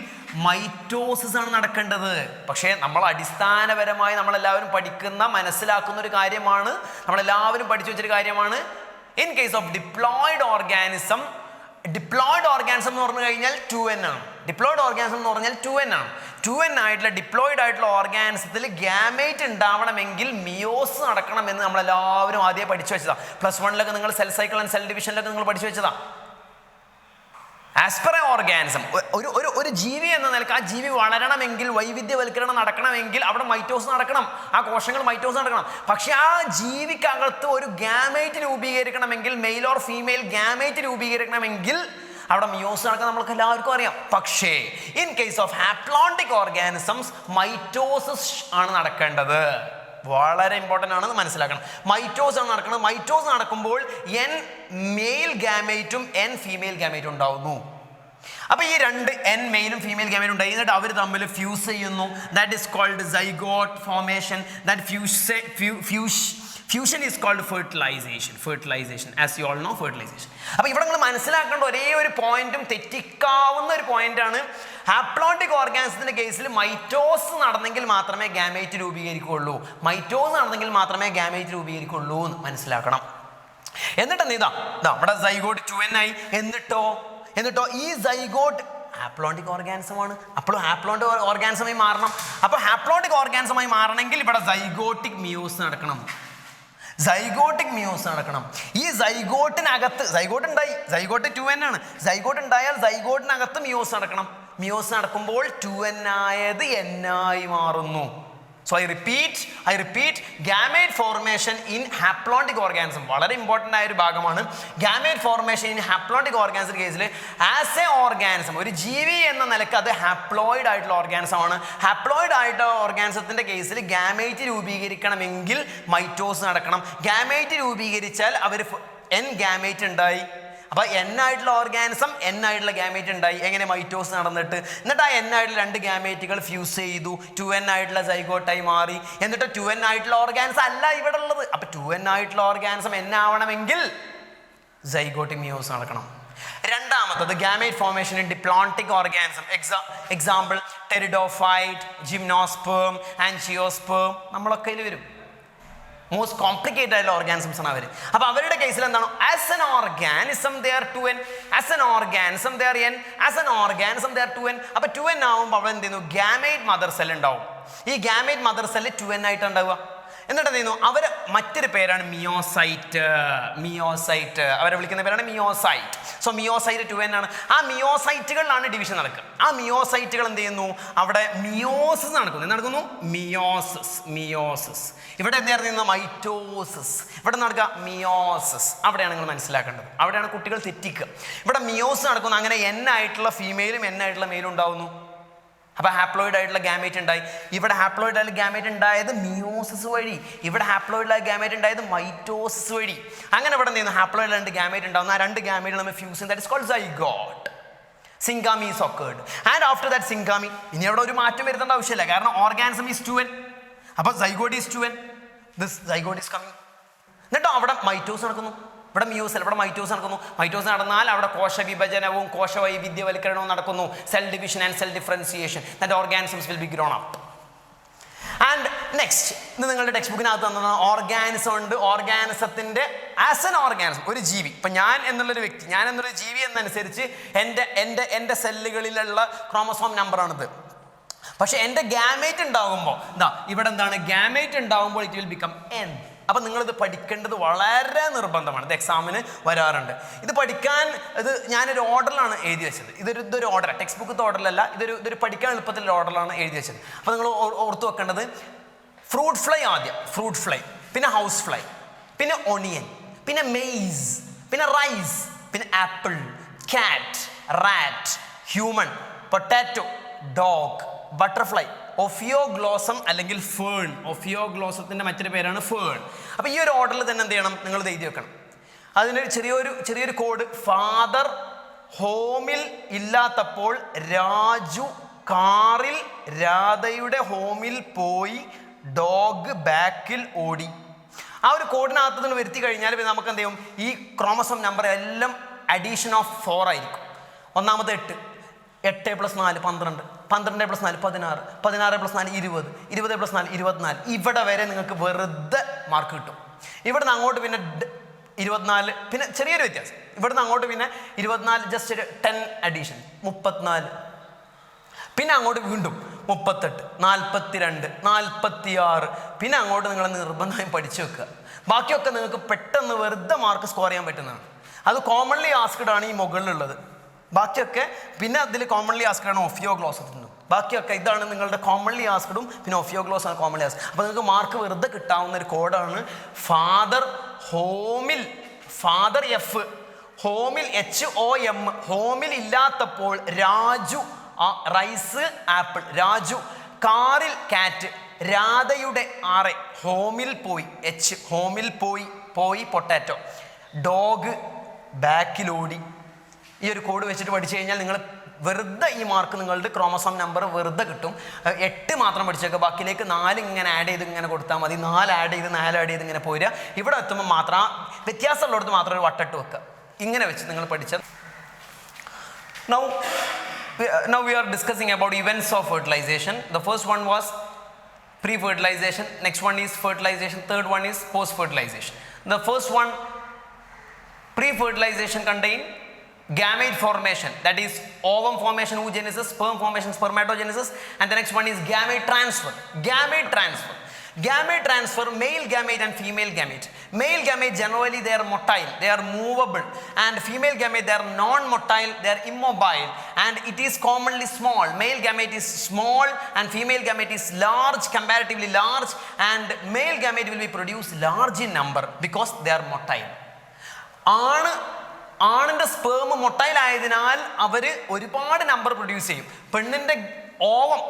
മൈറ്റോസിസ് ആണ് നടക്കേണ്ടത്. പക്ഷേ നമ്മൾ അടിസ്ഥാനപരമായി നമ്മളെല്ലാവരും പഠിക്കുന്ന മനസ്സിലാക്കുന്ന ഒരു കാര്യമാണ്, നമ്മളെല്ലാവരും പഠിച്ചു വെച്ചൊരു കാര്യമാണ്, in case of diploid organism എന്ന് പറഞ്ഞു കഴിഞ്ഞാൽ 2n ആണ്. ഡിപ്ലോയിഡ് ഓർഗാനിസം എന്ന് പറഞ്ഞാൽ 2n ആണ്. 2n ആയിട്ടുള്ള ഡിപ്ലോയിഡ് ആയിട്ടുള്ള ഓർഗാനിസത്തിൽ ഗാമേറ്റ് ഉണ്ടാവണമെങ്കിൽ മിയോസ് നടക്കണം എന്ന് നമ്മളെല്ലാവരും ആദ്യം പഠിച്ചു വെച്ചതാണ്. +1 നിങ്ങൾ സെൽ സൈക്കിൾ ആൻഡ് സെൽ ഡിവിഷനിലൊക്കെ നിങ്ങൾ പഠിച്ചു വെച്ചതാണ്. ആസ് പെർ എ ഓർഗാനിസം, ഒരു ജീവി എന്ന നിലക്ക് ആ ജീവി വളരണമെങ്കിൽ, വൈവിധ്യവൽക്കരണം നടക്കണമെങ്കിൽ അവിടെ മൈറ്റോസ് നടക്കണം, ആ കോശങ്ങൾ മൈറ്റോസ് നടക്കണം. പക്ഷെ ആ ജീവിക്കകത്ത് ഒരു ഗാമേറ്റ് രൂപീകരിക്കണമെങ്കിൽ, മെയിൽ ഓർ ഫീമെയിൽ ഗാമേറ്റ് രൂപീകരിക്കണമെങ്കിൽ അവിടെ മിയോസ് നടക്കാൻ നമ്മൾക്ക് എല്ലാവർക്കും അറിയാം. പക്ഷേ in case of haplontic organisms mitosis ആണ് നടക്കേണ്ടത്. വളരെ ഇമ്പോർട്ടൻ്റ് ആണെന്ന് മനസ്സിലാക്കണം. മൈറ്റോസ് ആണ് നടക്കുന്നത്. മൈറ്റോസ് നടക്കുമ്പോൾ n മെയിൽ ഗാമേറ്റും n ഫീമെയിൽ ഗാമേറ്റും ഉണ്ടാവുന്നു. അപ്പോൾ ഈ രണ്ട് n മെയിലും ഫീമെയിൽ ഗാമേറ്റും ഉണ്ടായി, എന്നിട്ട് അവർ തമ്മിൽ ഫ്യൂസ് ചെയ്യുന്നു. That is called zygote formation. That fusion is called fertilization. As you all know, fertilization. അപ്പോൾ ഇവിടെ നിങ്ങൾ മനസ്സിലാക്കേണ്ട ഒരേ ഒരു പോയിന്റും തെറ്റിക്കാവുന്ന ഒരു പോയിന്റാണ്, ഹാപ്ലോണ്ടിക് ഓർഗാനിസത്തിന്റെ കേസിൽ മൈറ്റോസ് നടന്നെങ്കിൽ മാത്രമേ ഗാമേറ്റ് രൂപീകരിക്കുള്ളൂ, എന്ന് മനസ്സിലാക്കണം. എന്നിട്ട് എന്ത് നമ്മുടെ സൈഗോട്ട് 2n ആയി. എന്നിട്ടോ ഈ സൈഗോട്ട് ഹാപ്ലോണ്ടിക് ഓർഗാനിസമാണ്, അപ്പോഴും ഹാപ്ലോണ്ടിക് ഓർഗാനിസമായി മാറണം. അപ്പോൾ ഹാപ്ലോണ്ടിക് ഓർഗാനിസമായി മാറണമെങ്കിൽ ഇവിടെ സൈഗോട്ടിക് മിയോസ് നടക്കണം. ഈ സൈഗോട്ടിനകത്ത് സൈഗോട്ട് ഉണ്ടായി, സൈഗോട്ട് 2n ആണ്. സൈഗോട്ട് ഉണ്ടായാൽ സൈഗോട്ടിനകത്ത് മിയോസ് നടക്കണം. മിയോസ് നടക്കുമ്പോൾ 2n ആയത് n ആയി മാറുന്നു. So I repeat, gamete formation in haplontic organism വളരെ ഇമ്പോർട്ടൻ്റ് ആയ ഒരു ഭാഗമാണ്. Gamete formation in haplontic organism കേസിൽ ആസ് എ ഓർഗാനിസം, ഒരു ജീവി എന്ന നിലക്ക് അത് ഹാപ്ലോയിഡ് ആയിട്ടുള്ള ഓർഗാനിസമാണ്. ഹാപ്ലോയിഡ് ആയിട്ടുള്ള ഓർഗാനിസത്തിൻ്റെ കേസിൽ ഗാമേറ്റ് രൂപീകരിക്കണമെങ്കിൽ മൈറ്റോസ് നടക്കണം. ഗാമേറ്റ് രൂപീകരിച്ചാൽ അവർ n ഗാമേറ്റ് ഉണ്ടായി. അപ്പോൾ n ആയിട്ടുള്ള ഓർഗാനിസം n ആയിട്ടുള്ള ഗാമേറ്റ് ഉണ്ടായി. എങ്ങനെ? മൈറ്റോസ് നടന്നിട്ട്. എന്നിട്ട് ആ n ആയിട്ടുള്ള രണ്ട് ഗാമേറ്റുകൾ ഫ്യൂസ് ചെയ്തു, 2n ആയിട്ടുള്ള സൈഗോട്ടായി മാറി. എന്നിട്ട് 2n ആയിട്ടുള്ള ഓർഗാനിസം അല്ല ഇവിടെ ഉള്ളത്. അപ്പോൾ 2n ആയിട്ടുള്ള ഓർഗാനിസം n ആവണമെങ്കിൽ സൈഗോട്ട് മിയോസ് നടക്കണം. രണ്ടാമത്തത് gamete formation in diplontic organism. Example pteridophyte, gymnosperm, angiosperm, നമ്മളൊക്കെ ഇതിൽ വരും. മോസ്റ്റ് കോംപ്ലിക്കേറ്റഡ് ആയിട്ടുള്ള ഓർഗാനിസംസ് ആണ് അവർ. അപ്പോൾ അവരുടെ കേസിൽ എന്താണ്? As an organism they are 2n, as an organism they are n, as an organism they are 2n. അപ്പോൾ 2n ആവുമ്പോൾ അവിടെ എന്ത് ചെയ്യുന്നു? ഗാമേറ്റ് മദർ സെൽ ഉണ്ടാവും. ഈ ഗാമേറ്റ് മദർ സെല്ല് 2n ആയിട്ട് ഉണ്ടാവുക. എന്നിട്ട് എന്ത് ചെയ്യുന്നു? അവർ മറ്റൊരു പേരാണ് മിയോസൈറ്റ്. അവരെ വിളിക്കുന്ന പേരാണ് മിയോസൈറ്റ്. സോ മിയോസൈറ്റ് 2n ആണ്. ആ മിയോസൈറ്റുകളിലാണ് ഡിവിഷൻ നടക്കുക. ആ മിയോസൈറ്റുകൾ എന്ത് ചെയ്യുന്നു? അവിടെ മിയോസിസ് നടക്കുന്നു. എന്ത് നടക്കുന്നു? മിയോസിസ്. ഇവിടെ എന്തായിരുന്നു? മൈറ്റോസിസ്. ഇവിടെ നടക്കുക മിയോസിസ്. അവിടെയാണ് നിങ്ങൾ മനസ്സിലാക്കേണ്ടത്. അവിടെയാണ് കുട്ടികൾ തെറ്റിക്കുക. ഇവിടെ മിയോസിസ് നടക്കുന്നു. അങ്ങനെ n ആയിട്ടുള്ള ഫീമെയിലും n ആയിട്ടുള്ള മെയിലും ഉണ്ടാവുന്നു. അപ്പോൾ ഹാപ്ലോയിഡ് ആയിട്ടുള്ള ഗാമേറ്റ് ഉണ്ടായി. ഇവിടെ ഹാപ്ലോയിഡ് ആയിട്ടുള്ള ഗാമേറ്റ് ഉണ്ടായത് മിയോസിസ് വഴി, ഇവിടെ ഹാപ്ലോയിഡ് ആയ ഗാമേറ്റ് ഉണ്ടായത് മൈറ്റോസിസ് വഴി. അങ്ങനെ ഇവിടെ നിന്ന് ഹാപ്ലോയിഡ് രണ്ട് ഗാമേറ്റ് ഉണ്ടാവുന്ന ആ രണ്ട് ഗാമേറ്റ് നമ്മൾ fuse, that is called zygote. Syngamy is occurred and after that syngamy. ഇനി അവിടെ ഒരു മാറ്റം വരുത്തേണ്ട ആവശ്യമില്ല, കാരണം ഓർഗാനിസം ഈസ് 2n. അപ്പോൾ zygote is 2n, this zygote is coming. എന്നിട്ടോ അവിടെ മൈറ്റോസ് നടക്കുന്നു. ഇവിടെ മിയോസ് അല്ല, ഇവിടെ മൈറ്റോസ് നടക്കുന്നു. മൈറ്റോസ് നടന്നാൽ അവിടെ കോശ വിഭജനവും കോശ വൈവിധ്യവൽക്കരണവും നടക്കുന്നു. Cell division and cell differentiation. That organisms will B grown up. And next, ഇത് നിങ്ങളുടെ ടെക്സ്റ്റ് ബുക്കിനകത്ത് തന്ന ഓർഗാനിസം ഉണ്ട്. ഓർഗാനിസത്തിൻ്റെ ആസ് എൻ ഓർഗാനിസം, ഒരു ജീവി. ഇപ്പം ഞാൻ എന്നുള്ളൊരു വ്യക്തി, ഞാൻ എന്നൊരു ജീവി എന്നനുസരിച്ച് എൻ്റെ സെല്ലുകളിലുള്ള ക്രോമസോം നമ്പറാണിത്. പക്ഷെ എൻ്റെ ഗാമേറ്റ് ഉണ്ടാകുമ്പോൾ ഇവിടെ എന്താണ്? ഗാമേറ്റ് ഉണ്ടാകുമ്പോൾ ഇറ്റ് വിൽ ബിക്കം n. അപ്പം നിങ്ങളിത് പഠിക്കേണ്ടത് വളരെ നിർബന്ധമാണ്. ഇത് എക്സാമിന് വരാറുണ്ട്. ഇത് പഠിക്കാൻ ഞാനൊരു ഓർഡറിലാണ് എഴുതി വെച്ചത്. ഇതൊരു ഓർഡർ, ടെക്സ്റ്റ് ബുക്കത്തെ ഓർഡറിലല്ല, ഇതൊരു പഠിക്കാൻ എളുപ്പത്തിലുള്ള ഓർഡറിലാണ് എഴുതി വെച്ചത്. അപ്പോൾ നിങ്ങൾ ഓർത്ത് വെക്കേണ്ടത് ഫ്രൂട്ട് ഫ്ലൈ ആദ്യം, ഫ്രൂട്ട് ഫ്ലൈ, പിന്നെ ഹൗസ് ഫ്ലൈ, പിന്നെ ഒണിയൻ, പിന്നെ മെയ്സ്, പിന്നെ റൈസ്, പിന്നെ apple, cat, rat, human, potato, dog, butterfly, ophioglossum അല്ലെങ്കിൽ ഫേൺ. ഒഫിയോഗ്ലോസത്തിൻ്റെ മറ്റൊരു പേരാണ് ഫേൺ. അപ്പോൾ ഈ ഒരു ഓർഡറിൽ തന്നെ എന്ത് ചെയ്യണം? നിങ്ങൾ എഴുതി വെക്കണം. അതിന് ചെറിയൊരു കോഡ്. ഫാദർ, ഹോമിൽ ഇല്ലാത്തപ്പോൾ രാജു കാറിൽ രാധയുടെ ഹോമിൽ പോയി ഡോഗ് ബാക്കിൽ ഓടി. ആ ഒരു കോഡിനകത്ത് നിന്ന് വരുത്തി കഴിഞ്ഞാൽ നമുക്ക് എന്ത് ചെയ്യും? ഈ ക്രോമസോം നമ്പർ എല്ലാം അഡീഷൻ ഓഫ് 4 ആയിരിക്കും. ഒന്നാമത് 8, 8 + 4 12, 12 + 4 16, 16 + 4 20, 20 + 4 24. ഇവിടെ വരെ നിങ്ങൾക്ക് വെറുതെ മാർക്ക് കിട്ടും. ഇവിടുന്ന് അങ്ങോട്ട് പിന്നെ 24, പിന്നെ ചെറിയൊരു വ്യത്യാസം. ഇവിടുന്ന് അങ്ങോട്ട് പിന്നെ 24 ജസ്റ്റ് ഒരു 10 അഡീഷൻ 34, പിന്നെ അങ്ങോട്ട് വീണ്ടും 38, 42, 46, പിന്നെ അങ്ങോട്ട് നിങ്ങൾ നിർബന്ധമായും പഠിച്ചു വെക്കുക. ബാക്കിയൊക്കെ നിങ്ങൾക്ക് പെട്ടെന്ന് വെറുതെ മാർക്ക് സ്കോർ ചെയ്യാൻ പറ്റുന്നതാണ്. അത് കോമൺലി ആസ്ക്ഡ് ആണ് ഈ മുകളിലുള്ളത്. ബാക്കിയൊക്കെ പിന്നെ അതിൽ കോമൺലി ആസ്ക്ഡ് ആണ് ഒഫിയോഗ്ലോസസ്. ബാക്കിയൊക്കെ ഇതാണ് നിങ്ങളുടെ കോമൺലി ആസ്ക്ഡും പിന്നെ ഒഫിയോഗ്ലോസ് ആണ് കോമൺലി ആസ്ക്ഡ്. അപ്പോൾ നിങ്ങൾക്ക് മാർക്ക് വെറുതെ കിട്ടാവുന്ന ഒരു കോഡാണ് ഫാദർ ഹോമിൽ, ഫാദർ എഫ്, ഹോമിൽ HOM, ഹോമിൽ ഇല്ലാത്തപ്പോൾ രാജു റൈസ് ആപ്പിൾ, രാജു കാറിൽ കാറ്റ്, രാധയുടെ RA, ഹോമിൽ പോയി H, ഹോമിൽ പോയി പൊട്ടാറ്റോ, ഡോഗ് ബാക്കിലോടി. ഈ ഒരു കോഡ് വെച്ചിട്ട് പഠിച്ചു കഴിഞ്ഞാൽ നിങ്ങൾ വെറുതെ ഈ മാർക്ക് നിങ്ങളുടെ ക്രോമസോം നമ്പർ വെറുതെ കിട്ടും. 8 മാത്രം പഠിച്ചേക്കുക, ബാക്കിയിലേക്ക് 4 ഇങ്ങനെ ആഡ് ചെയ്ത് ഇങ്ങനെ കൊടുത്താൽ മതി. 4 ആഡ് ചെയ്ത് ഇങ്ങനെ പോരുക. ഇവിടെ എത്തുമ്പോൾ മാത്രം വ്യത്യാസമുള്ളിടത്ത് മാത്രം ഒരു വട്ടിട്ട് വെക്കുക. ഇങ്ങനെ വെച്ച് നിങ്ങൾ പഠിച്ചത്. Now we are discussing about events of fertilization. The first one was pre-fertilization, next one is fertilization, third one is post-fertilization. The first one, pre-fertilization, contain gamete formation, that is ovum formation, oogenesis, sperm formation, spermatogenesis, and the next one is gamete transfer. Gamete transfer, male gamete and female gamete. Male gamete generally they are motile, they are movable, and female gamete they are non-motile, they are immobile, and it is commonly small. Male gamete is small and female gamete is large, comparatively large, and male gamete will be produced large in number because they are motile. ആണിൻ്റെ sperm motile ആയതിനാൽ അവർ ഒരുപാട് number produce ചെയ്യും. പെണ്ണിൻ്റെ ovum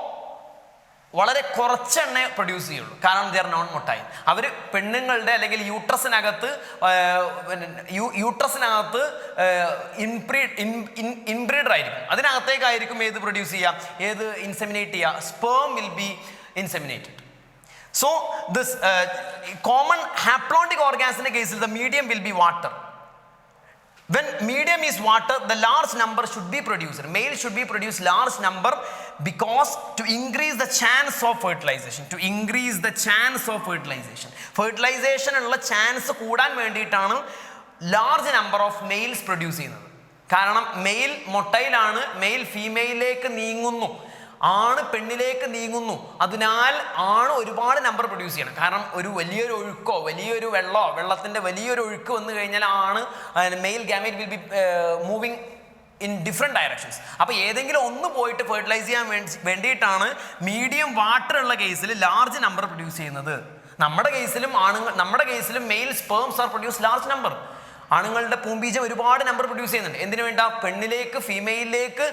വളരെ കുറച്ചെണ്ണേ produce ചെയ്യുള്ളൂ, കാരണം ദേ are non motile. അവർ പെണ്ണുങ്ങളുടെ അല്ലെങ്കിൽ യൂട്രസിനകത്ത് ഇൻബ്രീഡർ ആയിരിക്കും. അതിനകത്തേക്കായിരിക്കും ഏത് പ്രൊഡ്യൂസ് ചെയ്യുക, ഏത് ഇൻസെമിനേറ്റ് ചെയ്യുക, sperm will be inseminated. So this common haplontic ഓർഗാൻസിൻ്റെ കേസിൽ the medium will be water. When medium is water, the large number should be produced. Male should be produced large number because to increase the chance of fertilization. Fertilization ഉള്ള chance കൂടാൻ വേണ്ടിയിട്ടാണ് large number of males produce ചെയ്യുന്നത്. കാരണം mail മൊട്ടൈലാണ്, mail ഫീമെയിലേക്ക് നീങ്ങുന്നു, ആണ് പെണ്ണിലേക്ക് നീങ്ങുന്നു. അതിനാൽ ആണ് ഒരുപാട് നമ്പർ പ്രൊഡ്യൂസ് ചെയ്യണം. കാരണം ഒരു വലിയൊരു ഒഴുക്കോ വലിയൊരു വെള്ളത്തിൻ്റെ വലിയൊരു ഒഴുക്ക് വന്നു കഴിഞ്ഞാൽ ആണ് mail gamete will be moving in different directions. അപ്പോൾ ഏതെങ്കിലും ഒന്ന് പോയിട്ട് ഫെർട്ടിലൈസ് ചെയ്യാൻ വേണ്ടിയിട്ടാണ് മീഡിയം വാട്ടർ ഉള്ള കേസിൽ ലാർജ് നമ്പർ പ്രൊഡ്യൂസ് ചെയ്യുന്നത്. നമ്മുടെ കേസിലും male sperms are produce large number. ആണുങ്ങളുടെ പൂമ്പീജം ഒരുപാട് നമ്പർ പ്രൊഡ്യൂസ് ചെയ്യുന്നുണ്ട്. എന്തിനു വേണ്ട? പെണ്ണിലേക്ക് ഫീമെയിലേക്ക്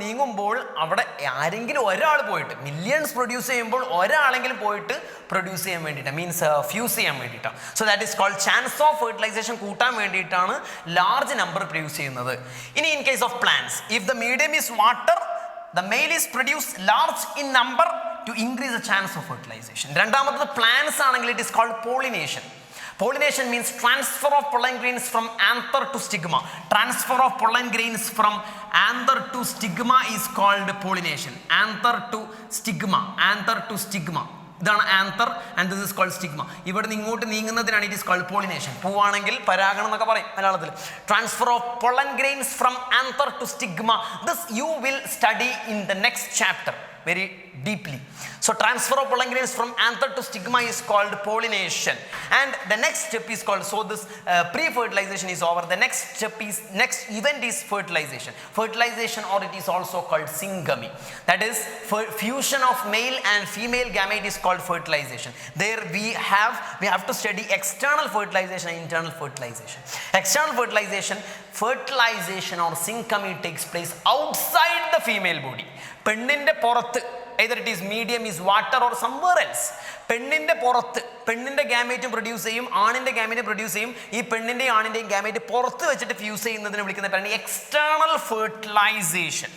നീങ്ങുമ്പോൾ അവിടെ ആരെങ്കിലും ഒരാൾ പോയിട്ട്, മില്യൺസ് പ്രൊഡ്യൂസ് ചെയ്യുമ്പോൾ ഒരാളെങ്കിലും പോയിട്ട് പ്രൊഡ്യൂസ് ചെയ്യാൻ വേണ്ടിയിട്ടാണ്, മീൻസ് ഫ്യൂസ് ചെയ്യാൻ വേണ്ടിയിട്ടാണ്. So that is called chance of fertilization കൂട്ടാൻ വേണ്ടിയിട്ടാണ് ലാർജ് നമ്പർ പ്രൊഡ്യൂസ് ചെയ്യുന്നത്. ഇനി in case of plants, if the medium is water, the male is produce large in number to increase the chance of fertilization. രണ്ടാമത്തത് plants ആണെങ്കിൽ it is called pollination. Pollination means transfer of pollen grains from anther to stigma. Transfer of pollen grains from anther to stigma is called pollination. Anther to stigma. ഇതാണ് anther and this is called stigma. ഇവിടെ നിന്ന് ഇങ്ങോട്ട് നീങ്ങുന്നതിനാണ് it is called pollination. പൂവാണെങ്കിൽ പരാഗണം എന്നൊക്കെ പറയും മലയാളത്തിൽ. Transfer of pollen grains from anther to stigma. This you will study in the next chapter very deeply. So transfer of pollen grains from anther to stigma is called pollination, and the next step is called, so this pre-fertilization is over. The next event is fertilization, or it is also called syngamy. That is fusion of male and female gamete is called fertilization. There we have to study external fertilization and internal fertilization. External fertilization or syngamy takes place outside the female body. പെണ്ണിൻ്റെ പുറത്ത് either it is medium is water or somewhere else. പെണ്ണിന്റെ പുറത്ത് പെണ്ണിന്റെ gamete produce ചെയ്യും, ആണിന്റെ gamete produce ചെയ്യും. ഈ പെണ്ണിന്റെയും ആണിന്റെയും gamete പുറത്ത് വെച്ചിട്ട് ഫ്യൂസ് ചെയ്യുന്നതിന് വിളിക്കുന്ന പേരാണ് external fertilization.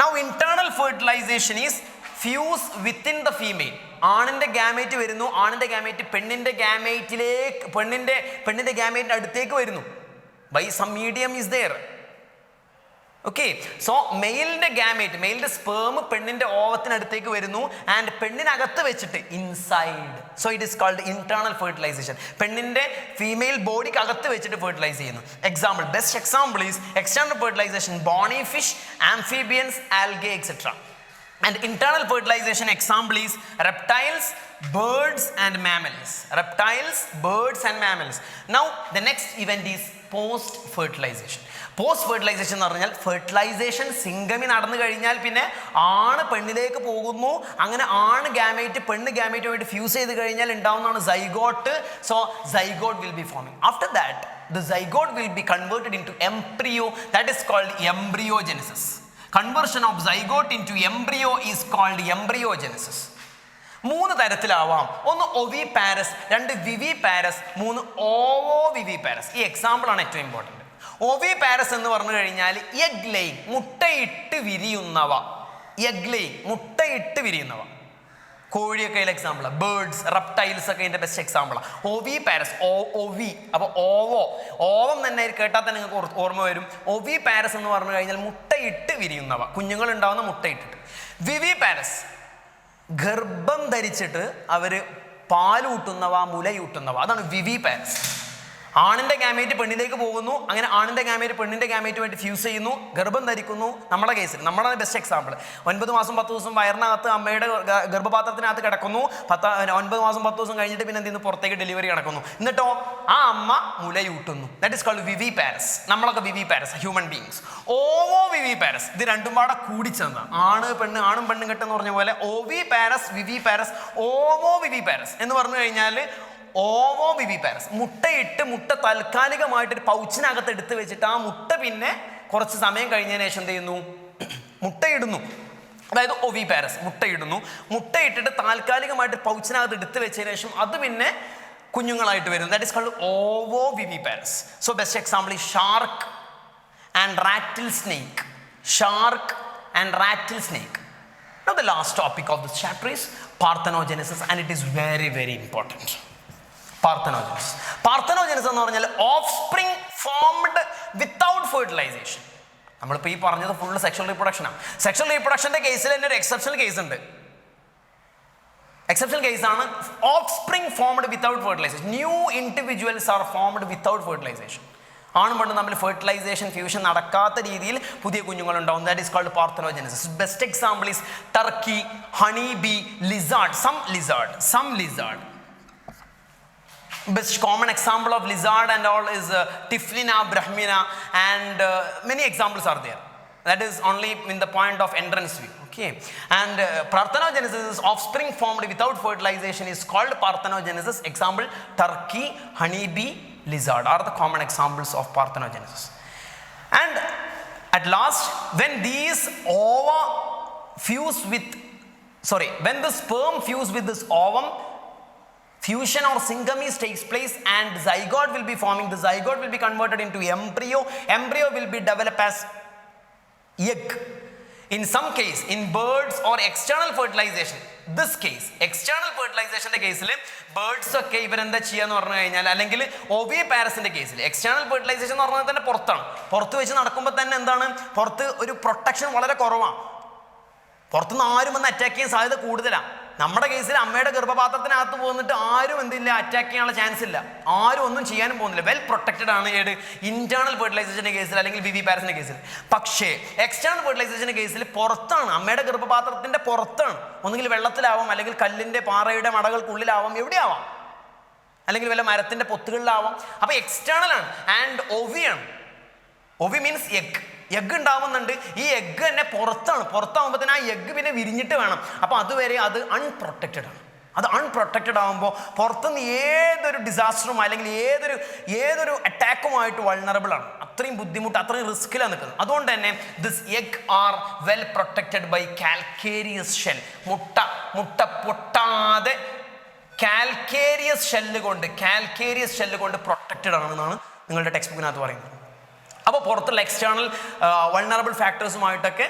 Now internal fertilization is fuse within the female. ആണിന്റെ ഗാമേറ്റ് വരുന്നു, ആണിന്റെ ഗാമേറ്റ് പെണ്ണിന്റെ ഗാമേറ്റിലേക്ക് പെണ്ണിന്റെ ഗാമേറ്റിന്റെ അടുത്തേക്ക് വരുന്നു. By some medium is there. Okay, so മെയിലിന്റെ ഗാമേറ്റ്, മെയിലിന്റെ സ്പേം പെണ്ണിന്റെ ഓവത്തിനടുത്തേക്ക് വരുന്നു ആൻഡ് പെണ്ണിനകത്ത് വെച്ചിട്ട് inside. So it is called internal fertilization. പെണ്ണിന്റെ ഫീമെയിൽ ബോഡിക്ക് അകത്ത് വെച്ചിട്ട് ഫെർട്ടിലൈസ് ചെയ്യുന്നു. Example, best example is external fertilization, bony fish, amphibians, algae etcetera. And internal fertilization example is reptiles, birds and mammals. Reptiles, birds and mammals. Now the next event is post fertilization. Post fertilization എന്ന് പറഞ്ഞാൽ fertilisation syngamy നടന്നു കഴിഞ്ഞാൽ പിന്നെ ആണ് പെണ്ണിലേക്ക് പോകുന്നു. അങ്ങനെ ആണ് gamete പെണ്ണ് ഗാമേറ്റുമായിട്ട് ഫ്യൂസ് ചെയ്ത് കഴിഞ്ഞാൽ ഉണ്ടാവുന്നതാണ് zygote. So zygote will be forming. After that the zygote will be converted into embryo. That is called embryogenesis. Conversion of zygote into embryo is called embryogenesis. മൂന്ന് തരത്തിലാവാം. ഒന്ന് ഒവിപാരസ്, രണ്ട് വിവിപാരസ്, മൂന്ന് ഓവോവിവിപാരസ്. ഈ എക്സാമ്പിൾ ആണ് ഏറ്റവും ഇമ്പോർട്ടൻറ്റ്. ഒവിപാരസ് എന്ന് പറഞ്ഞു കഴിഞ്ഞാൽ എഗ് ലേയിങ്, മുട്ടയിട്ട് വിരിയുന്നവ. എഗ് ലേയിങ്, മുട്ടയിട്ട് വിരിയുന്നവ. കോഴിയൊക്കെ എക്സാമ്പിളാണ്. ബേർഡ്സ്, റെപ്റ്റൈൽസ് ഒക്കെ ഇതിൻ്റെ ബെസ്റ്റ് എക്സാമ്പിളാണ്. ഒവിപാരസ്, ഒവി. അപ്പോൾ ഓവം തന്നെ കേട്ടാൽ തന്നെ നിങ്ങൾക്ക് ഓർമ്മ വരും. ഒവിപാരസ് എന്ന് പറഞ്ഞു കഴിഞ്ഞാൽ മുട്ടയിട്ട് വിരിയുന്നവ, കുഞ്ഞുങ്ങൾ ഉണ്ടാവുന്ന മുട്ടയിട്ടിട്ട്. വിവിപാരസ് ഗർഭം ധരിച്ചിട്ട് അവർ പാലൂട്ടുന്നവ, മുലയൂട്ടുന്നവ. അതാണ് വിവിപാരസ്. ആണിന്റെ ഗാമേറ്റ് പെണ്ണിലേക്ക് പോകുന്നു, അങ്ങനെ ആണിന്റെ ഗാമേറ്റ് പെണ്ണിന്റെ ഗാമേറ്റുമായിട്ട് ഫ്യൂസ് ചെയ്യുന്നു, ഗർഭം ധരിക്കുന്നു. നമ്മുടെ കേസിൽ നമ്മുടെ ബെസ്റ്റ് എക്സാമ്പിൾ 9 മാസം 10 ദിവസം വയറിനകത്ത് അമ്മയുടെ ഗർഭപാത്രത്തിനകത്ത് കിടക്കുന്നു. 9 മാസം 10 ദിവസം കഴിഞ്ഞിട്ട് പിന്നെ എന്ത് ചെയ്യുന്നു, പുറത്തേക്ക് ഡെലിവറി നടക്കുന്നു. എന്നിട്ടോ ആ അമ്മ മുലയൂട്ടുന്നു. That is called viviparous. നമ്മളൊക്കെ viviparous, human beings. Ovo viviparous, ഇത് രണ്ടും പാടെ കൂടിച്ചെന്ന ആണ് പെണ്ണ്, ആണും പെണ്ണും കെട്ടെന്ന് പറഞ്ഞ പോലെ ഒവിപാരസ്, വിവിപാരസ്, ഓവോ വിവിപാരസ് എന്ന് പറഞ്ഞു കഴിഞ്ഞാൽ ഓവോ വിവിപാരസ് മുട്ടയിട്ട്, മുട്ട താൽക്കാലികമായിട്ടൊരു പൗച്ചിനകത്ത് എടുത്ത് വെച്ചിട്ട് ആ മുട്ട പിന്നെ കുറച്ച് സമയം കഴിഞ്ഞതിന് ശേഷം എന്ത് ചെയ്യുന്നു, മുട്ടയിടുന്നു. അതായത് ഒവിപാരസ് മുട്ടയിടുന്നു. മുട്ടയിട്ടിട്ട് താൽക്കാലികമായിട്ട് പൗച്ചിനകത്ത് എടുത്ത് വെച്ചതിന് ശേഷം അത് പിന്നെ കുഞ്ഞുങ്ങളായിട്ട് വരുന്നു. That is called ovo viviparous. So best example ഈ shark and rattlesnake. Shark and rattlesnake. Now the last topic of this chapter is parthenogenesis, and it is very, very important. Parthenogenesis. Parthenogenesis എന്ന് പറഞ്ഞാൽ offspring formed without fertilisation. നമ്മളിപ്പോൾ ഈ പറഞ്ഞത് full sexual റീപ്രൊഡക്ഷനാണ്. Sexual റീപ്രൊഡക്ഷൻ്റെ കേസിൽ തന്നെ ഒരു എക്സെപ്ഷണൽ കേസ് ഉണ്ട്. എക്സെപ്ഷണൽ കേസാണ് offspring formed without fertilization. New individuals are formed without fertilization. ആണും പെണ്ണും തമ്മിൽ ഫെർട്ടിലൈസേഷൻ, ഫ്യൂഷൻ നടക്കാത്ത രീതിയിൽ പുതിയ കുഞ്ഞുങ്ങൾ ഉണ്ടാവും. That is called parthenogenesis. Best example is turkey, honey bee, lizard, some lizard. Best common example of lizard and all is Typhlina brahmina, and many examples are there. That is only in the point of entrance view. Okay, and parthenogenesis is offspring formed without fertilization is called parthenogenesis. Example turkey, honey bee, lizard are the common examples of parthenogenesis. And at last, when these ova fuse with when the sperm fuse with this ovum, fusion or syngamies takes place and zygote will be forming. The zygote will be converted into embryo. Embryo will be developed as egg. In some case, in birds or external fertilization, this case, external fertilization കേസിൽ birds ഒക്കെ ഇവരെന്താ ചെയ്യാന്ന് പറഞ്ഞു കഴിഞ്ഞാൽ, അല്ലെങ്കിൽ ഒവിപാരസിന്റെ കേസിൽ external fertilisation എന്ന് പറഞ്ഞാൽ തന്നെ പുറത്താണ്. പുറത്ത് വെച്ച് നടക്കുമ്പോൾ തന്നെ എന്താണ്, പുറത്ത് ഒരു പ്രൊട്ടക്ഷൻ വളരെ കുറവാണ്. പുറത്തുനിന്ന് ആരും വന്ന് അറ്റാക്ക് ചെയ്യാൻ സാധ്യത കൂടുതലാണ്. നമ്മുടെ കേസിൽ അമ്മയുടെ ഗർഭപാത്രത്തിനകത്ത് പോന്നിട്ട് ആരും എന്തില്ല, അറ്റാക്ക് ചെയ്യാനുള്ള ചാൻസ് ഇല്ല. ആരും ഒന്നും ചെയ്യാനും പോകുന്നില്ല. വെൽ പ്രൊട്ടക്റ്റഡ് ആണ് ഏത്, ഇന്റേണൽ ഫെർട്ടിലൈസേഷന്റെ കേസിൽ അല്ലെങ്കിൽ വിവിപാരസിന്റെ കേസിൽ. പക്ഷേ എക്സ്റ്റേണൽ ഫെർട്ടിലൈസേഷന്റെ കേസിൽ പുറത്താണ്, അമ്മയുടെ ഗർഭപാത്രത്തിന്റെ പുറത്താണ്. ഒന്നുകിൽ വെള്ളത്തിലാവാം, അല്ലെങ്കിൽ കല്ലിന്റെ പാറയുടെ മടകൾക്കുള്ളിലാവാം, എവിടെയാവാം, അല്ലെങ്കിൽ വല്ല മരത്തിന്റെ പൊത്തുകളിലാവാം. അപ്പൊ എക്സ്റ്റേണൽ ആണ്. ആൻഡ് ഒവിയാണ്. ഒവി മീൻസ് എഗ് ഉണ്ടാവുന്നുണ്ട്. ഈ എഗ് തന്നെ പുറത്താവുമ്പോൾ തന്നെ ആ എഗ് പിന്നെ വിരിഞ്ഞിട്ട് വേണം. അപ്പോൾ അതുവരെ അത് അൺപ്രൊട്ടക്റ്റഡ് ആണ്. അത് അൺപ്രൊട്ടക്റ്റഡ് ആകുമ്പോൾ പുറത്തുനിന്ന് ഏതൊരു ഡിസാസ്റ്ററും അല്ലെങ്കിൽ ഏതൊരു അറ്റാക്കുമായിട്ട് വൾണറബിൾ ആണ്. അത്രയും ബുദ്ധിമുട്ട്, അത്രയും റിസ്ക്കിലാണ് നിൽക്കുന്നത്. അതുകൊണ്ട് തന്നെ this egg are well protected by calcareous shell. മുട്ട പൊട്ടാതെ കാൽക്കേരിയസ് ഷെല്ല് കൊണ്ട് പ്രൊട്ടക്റ്റഡ് ആണെന്നാണ് നിങ്ങളുടെ ടെക്സ്റ്റ് ബുക്കിനകത്ത് പറയുന്നത്. അപ്പോൾ പുറത്തുള്ള എക്സ്റ്റേണൽ വൾണറബിൾ ഫാക്ടേഴ്സുമായിട്ടൊക്കെ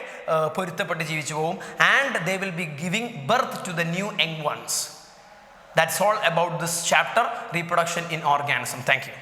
പൊരുത്തപ്പെട്ട് ജീവിച്ചു പോകും. And they will be giving birth to the new young ones. That's all about this chapter, reproduction in organism. Thank you.